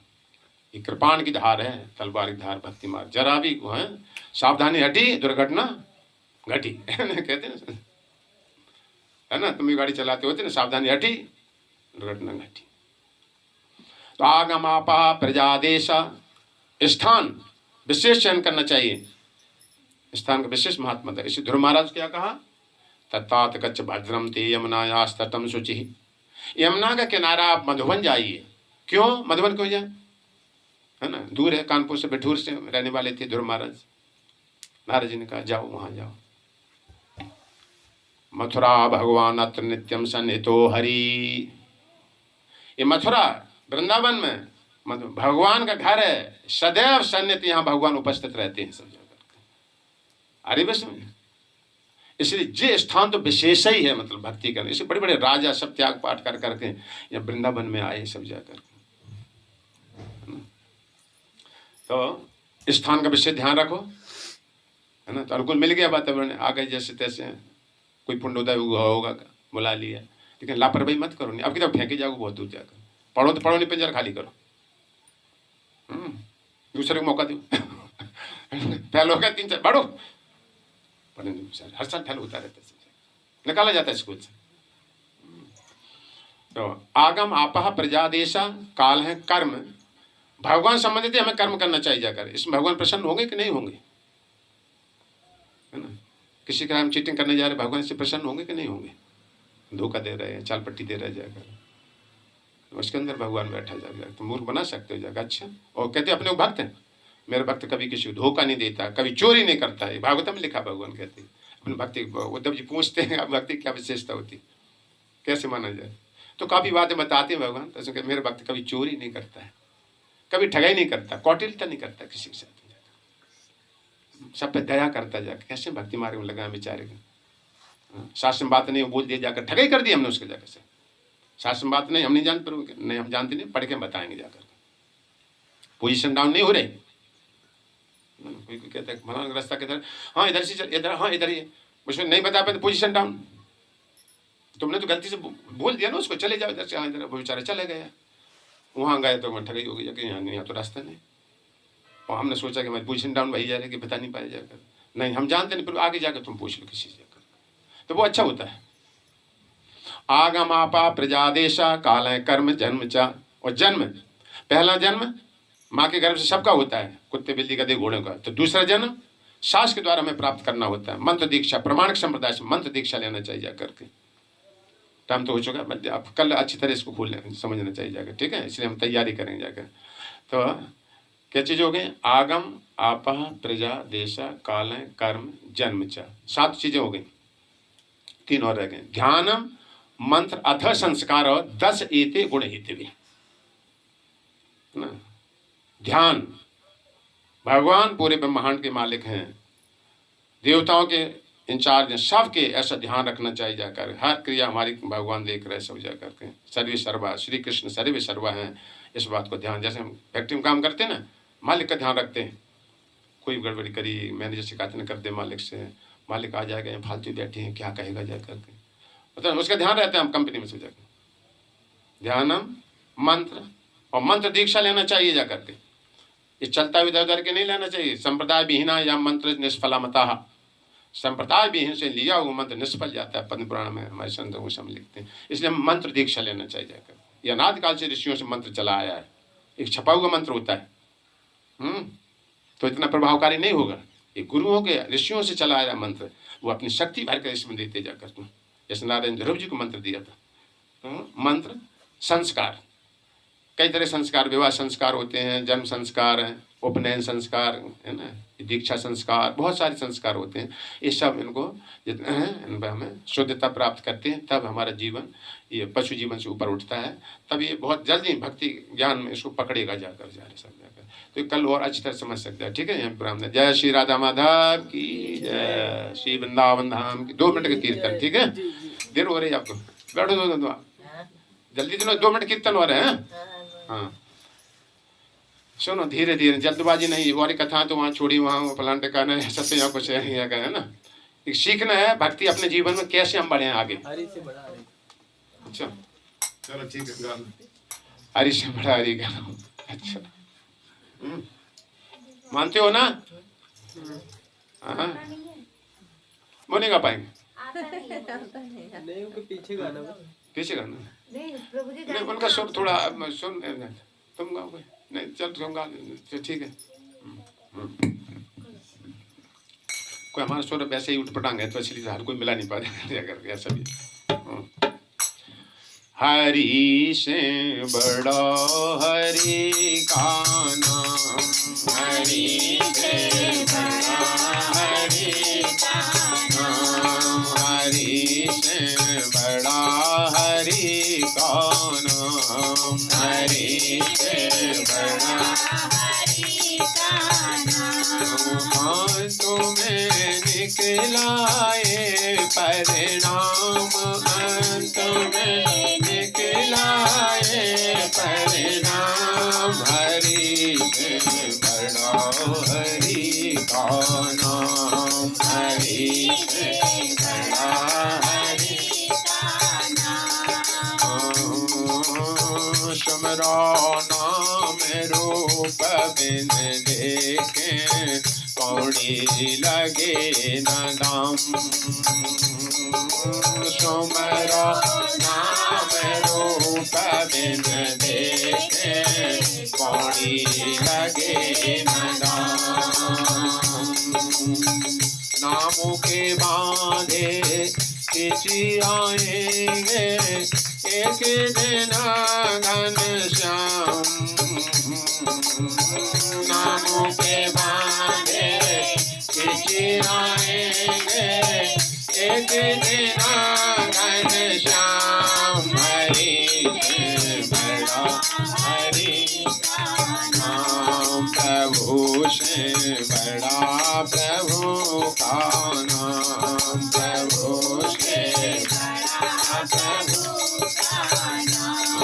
ये कृपाण की धार है, तलवार की धार भक्ति मार्ग। जरा भी है सावधानी हटी दुर्घटना घटी कहते ना, है ना। तुम भी गाड़ी चलाते होते ना, सावधानी हटी दुर्घटना घटी। तो आगम आपा प्रजादेश, स्थान विशेष चयन करना चाहिए, स्थान का विशेष महात्मा था। इसी ध्रुव महाराज क्या कहा, तत्तात कच्छ भद्रम ते यमुनायास तटम शुचि। यमुना का किनारा आप मधुबन जाइए। क्यों मधुबन क्यों जाए, है ना, दूर है, कानपुर से, बिठूर से रहने वाले थे ध्रुव महाराज। नारद जी ने कहा जाओ वहां जाओ। मथुरा भगवान अत्र नित्यम सन्निहितो हरि। ये मथुरा वृंदावन में भगवान का घर है, सदैव सन्निहित यहाँ भगवान उपस्थित रहते हैं सब जगह। अरे बस इसलिए ये स्थान तो विशेष ही है, मतलब भक्ति करने। इसे बड़े बड़े राजा सब त्याग पाठ कर करके यहाँ वृंदावन में आए सब जाकर। तो स्थान का विशेष ध्यान रखो, है ना। तो अनुकूल मिल गया वातावरण, आ गए जैसे तैसे, कोई पुण्योदय हुआ होगा बुला लिया, लेकिन लापरवाही मत करो। नहीं आपकी तरफ फेंके जाओगे बहुत दूर जाकर। पढ़ो तो पढ़ो, नहीं पिंजरा खाली करो, दूसरे को मौका दो। फैल हो गया 3-4 बढ़ो, पढ़ने हर साल फैल होता रहता है, निकाला जाता है स्कूल से। तो आगम आपह प्रजादेशा, काल है कर्म भगवान संबंधित है, हमें कर्म करना चाहिए जाकर। इसमें भगवान प्रसन्न होंगे कि नहीं होंगे, है ना। किसी का हम चीटिंग करने जा रहे, भगवान से प्रसन्न होंगे कि नहीं होंगे, धोखा दे रहे हैं, चाल पट्टी दे रहे जाकर, उसके अंदर भगवान बैठा जाएगा, तो मूर्ख बना सकते हो जाकर। अच्छा, और कहते अपने को भक्त हैं, मेरा भक्त कभी किसी को धोखा नहीं देता, कभी चोरी नहीं करता है, भागवत में लिखा। भगवान कहते हैं अपने भक्ति, उद्धव जी पूछते हैं आप भक्ति क्या विशेषता होती, कैसे माना जाए, तो काफ़ी बातें बताते हैं भगवान। तो कहते मेरा भक्त कभी चोरी नहीं करता है, कभी ठगाई नहीं करता, कौटिल्यता नहीं करता किसी के साथ, सब पे दया करता जाकर। कैसे भक्ति मार्ग में लगा बेचारे का, शास्त्र में बात नहीं बोल दिया जाकर, ठगाई कर दी हमने उसके जाकर से। शास्त्र में बात नहीं, हम नहीं जानते, नहीं हम जानते नहीं, पढ़ के बताएंगे जाकर। पोजीशन डाउन नहीं हो रही। कोई कहता है फलाना रास्ता किधर, हाँ इधर से चल, इधर, हाँ इधर ही, उसमें नहीं बता पाए तो पोजीशन डाउन। तुमने तो गलती से बोल दिया ना उसको, चले जाओ इधर से, हाँ इधर, वो बेचारे चले गए, वहाँ गए तो ठगाई हो गई कि यहाँ तो रास्ता नहीं। और हमने सोचा कि हमारी पोजीशन डाउन वही जा रही है कि बता नहीं पाया जाकर, नहीं हम जानते नहीं, फिर आगे जाकर तुम पूछ लो किसी से जाकर, तो वो अच्छा होता है। आगम आपा प्रजादेशा काल कर्म जन्म चा, और जन्म, पहला जन्म माँ के गर्भ से सबका होता है, कुत्ते बिल्ली गधे घोड़ों का। तो दूसरा जन्म शास्त्र के द्वारा हमें प्राप्त करना होता है, मंत्र दीक्षा, प्रमाणिक संप्रदाय से मंत्र दीक्षा लेना चाहिए जाकर के। टाइम तो हो चुका है, आप कल अच्छी तरह इसको खोल समझना चाहिए जाकर, ठीक है, इसलिए हम तैयारी करेंगे जाकर। तो क्या चीज़ हो गई, आगम आपह प्रजा देशा काल कर्म जन्म चा, 7 चीज़ें हो गई, 3 और रह गए, ध्यानम मंत्र अथ संस्कार और 10 एते गुण हित भी ना। ध्यान, भगवान पूरे ब्रह्मांड के मालिक हैं, देवताओं के इंचार्ज हैं, सबके ऐसा ध्यान रखना चाहिए जाकर। हर क्रिया हमारी भगवान देख रहे सब जाकर के, सर्वे सर्वा, श्री कृष्ण सर्वे सर्वा हैं, इस बात को ध्यान। जैसे हम फैक्ट्री में काम करते हैं ना, मालिक का ध्यान रखते हैं, कोई गड़बड़ी करी मैनेजर शिकायत न कर दे मालिक से, मालिक आ जाएगा यहाँ फालतू बैठे हैं क्या कहेगा जाकर के, मतलब उसका ध्यान रहता है हम कंपनी में से जाकर। ध्यानम मंत्र, और मंत्र दीक्षा लेना चाहिए जाकर के, ये चलता हुआ इधर उधर के नहीं लेना चाहिए। संप्रदाय विहीना या मंत्र निष्फलामता, संप्रदाय विहीन से लिया हुआ मंत्र निष्फल जाता है, पद्म पुराण में हमारे संत हम लिखते हैं। इसलिए मंत्र दीक्षा लेना चाहिए जाकर। यह अनादिकाल से ऋषियों से मंत्र चला आया है, एक छपा हुआ मंत्र होता है, तो इतना प्रभावकारी नहीं होगा। ये गुरुओं के ऋषियों से चला आया मंत्र, वो अपनी शक्ति भर कर इसमें देते जाकर। जैसे नारायण ध्रुव जी को मंत्र दिया था। मंत्र संस्कार, कई तरह संस्कार, विवाह संस्कार होते हैं, जन्म संस्कार है, उपनयन संस्कार है ना, दीक्षा संस्कार, बहुत सारे संस्कार होते हैं। ये सब इनको जितना है इन पर हमें शुद्धता प्राप्त करते हैं, तब हमारा जीवन ये पशु जीवन से ऊपर उठता है, तब ये बहुत जल्दी भक्ति ज्ञान में इसको पकड़ेगा जाकर सब जाकर। तो कल और अच्छी तरह समझ सकते हैं, ठीक है। यहाँ प्रोग्राम में जय श्री राधा माधव की जय, श्री वृंदावन धाम की। 2 मिनट का कीर्तन, ठीक है, देर हो रही है आपको, बैठो दो जल्दी चलो, 2 मिनट कीर्तन हो रहे हैं। हाँ सुनो धीरे धीरे, जल्दबाजी नहीं। और कथा तो वहाँ छोड़ी, वहाँ प्लांट का ना सबसे यहाँ कुछ है ना, सीखना है भक्ति अपने जीवन में कैसे हम बढ़े आगे। अच्छा चलो ठीक है, हरी से बड़ा हरी गाना। अच्छा मानते हो ना? हाँ वो नहीं गा पाएंगे, पीछे गाना नहीं, उनका सुर थोड़ा सुन, तुम गाओगे नहीं, चल तुम गा, ठीक है। कोई हमारा सुर वैसे ही उठपटांग है, तो इसलिए हर कोई मिला नहीं पा रहा ऐसा भी। हरि से बड़ा हरि का नाम, हरि से बड़ा हरि का नाम, हरि से बड़ा हरि का नाम, हरि से बड़ा हरि का नाम। तुम्हें निकला ये परिणाम, तुम्हें निकला ये परिणाम, हरि से बड़ा हरि का नाम, हरि से बड़ा हरि का नाम। सुमरो नाम रूप बिन देखे, पौड़ी लगे न दाम सुमरो नाम रूप बिन देखे पौड़ी लगे न दाम नामों के बांधे किसी आएंगे एक दिन घन श्याम नामों के बांधे किसी आएंगे एक दिन घन श्याम हरि से बड़ा हरि नाम प्रभु से बड़ा प्रभु का नाम प्रभु से बड़ा प्रभु का नाम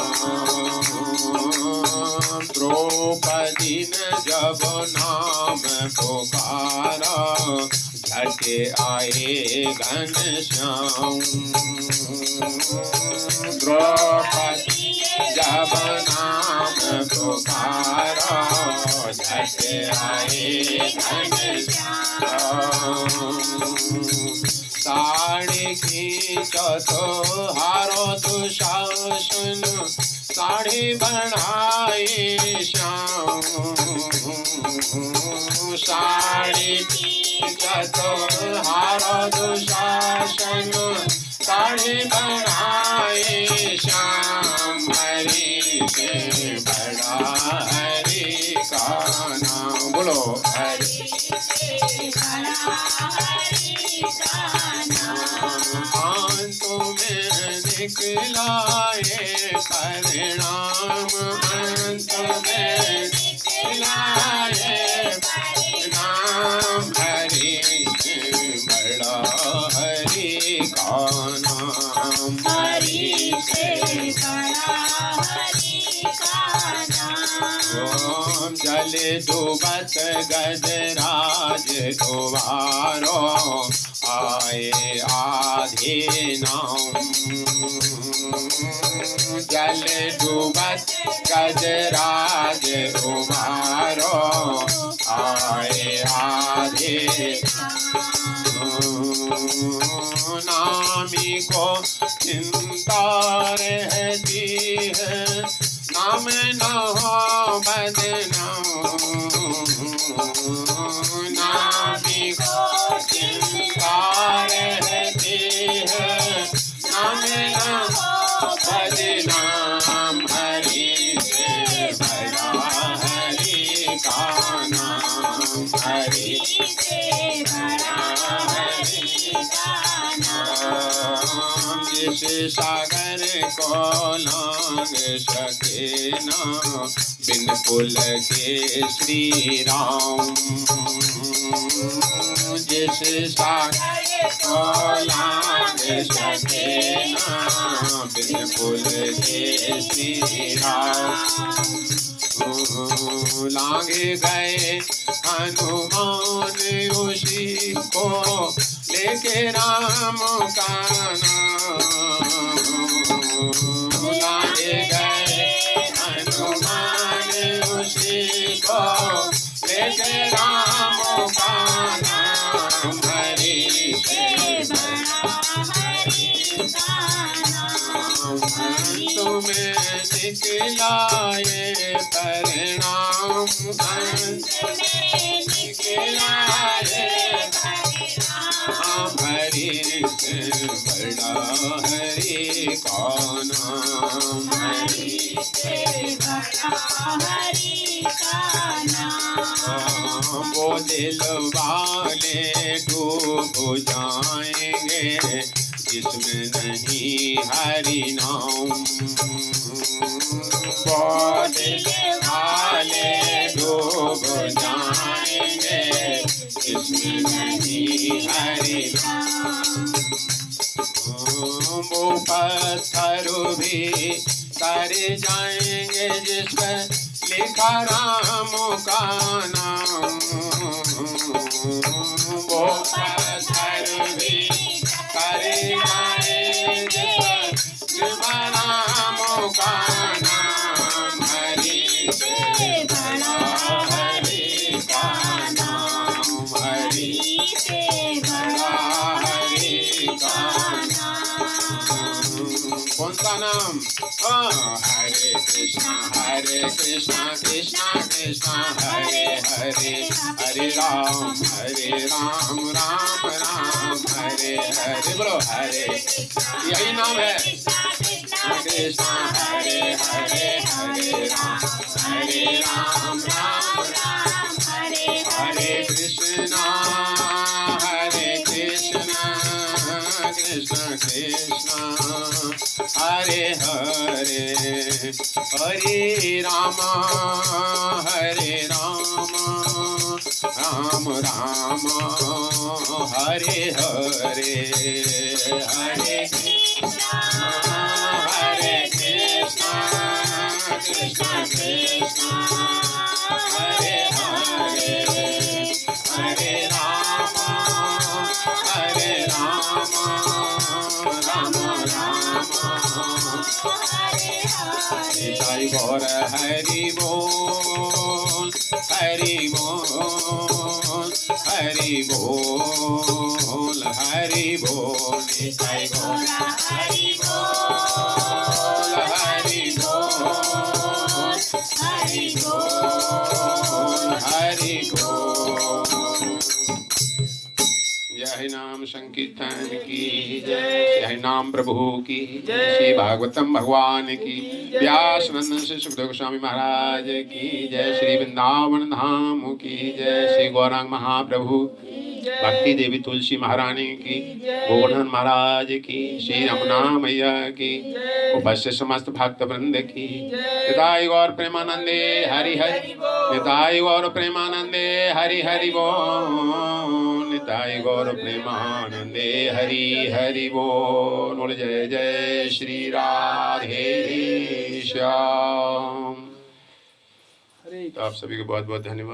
द्रौपदी ने जब नाम पुकारा झटे आए घनश्याम द्रौपदी जब नाम पुकारा झटे आए घनश्याम साड़ी खींचो तो हारो दुशासन साड़ी बनाई श्याम साड़ी खींचो तो हारो दुशासन साड़ी बनाई श्याम हरि से बड़ा हरि का नाम बोलो हरि से बड़ा हरि का नाम तुम्हें निकला ये परिणाम अंत में निकला ये परिणाम हरि से बड़ा हरि का नाम हरि से बड़ा हरि का नाम जल डूबत गजराज कुवारो आए आधे नाम जल डूबत गजराज उबारो आए आधे नामी को चिंता रहती है नाम न हो बदनाम नामी को चिंता रहती है नाम न हो बदनाम हरि से बड़ा हरि का नाम हरि से बड़ा हरि का नाम जिस सागर को लांग सके ना बिन पुल के श्री राम जिस सागर को लांग सके ना बिन पुल के श्री राम लांगे गए हनुमान उसी को लेके राम का नाम लांगे गए हनुमान उसी को लेके राम का नाम हरि से बड़ा हरि का नाम तुम्हें निकला ये परिणाम अंत में निकला ये परिणाम हरि से बड़ा हरि का नाम हरि से बड़ा हरि का नाम वो दिल वाले डूब जाएंगे जिसमें नहीं हरि नाम वो दिल वाले डूब जाएंगे जिसमें नहीं हरि नाम वो पत्थर भी कर जाएंगे जिस पर लिखा राम का नाम वो पत्थर भी कर जाएंगे जिस पर राम का नाम हरि से बड़ा हरि का नाम राम हरे कृष्णा कृष्णा कृष्णा हरे हरे हरे राम राम राम हरे हरे। बोलो हरे, यही नाम है कृष्णा हरे हरे हरे राम राम हरे कृष्णा कृष्ण कृष्ण हरे हरे हरे राम राम राम हरे हरे हरे कृष्ण कृष्ण कृष्ण हरे हरे हरे राम राम राम निताई गौर हरि बोल हरि बोल हरि बोल हरि बोल निताई गौर हरि बोल हरि बोल हरि बोल हरि बोल। जय नाम संकीर्तन की जय, जय नाम प्रभु की जय, श्री भागवतम भगवान की, व्यास नंदन श्री सुखदेव गोस्वामी महाराज की जय, श्री वृंदावन धाम की जय, श्री गौरांग महाप्रभु, भक्ति देवी तुलसी महारानी की, गोवर्धन महाराज की, श्री रमना मैया की, उपस्थित समस्त भक्त वृंद की, निताई गौर प्रेमानंदे हरि हरि, निताई गौर प्रेमानंदे हरि हरि बोल, निताई गौर प्रेमानंदे हरि हरि बोल। जय जय श्री राधे श्याम। तो आप सभी को बहुत बहुत धन्यवाद।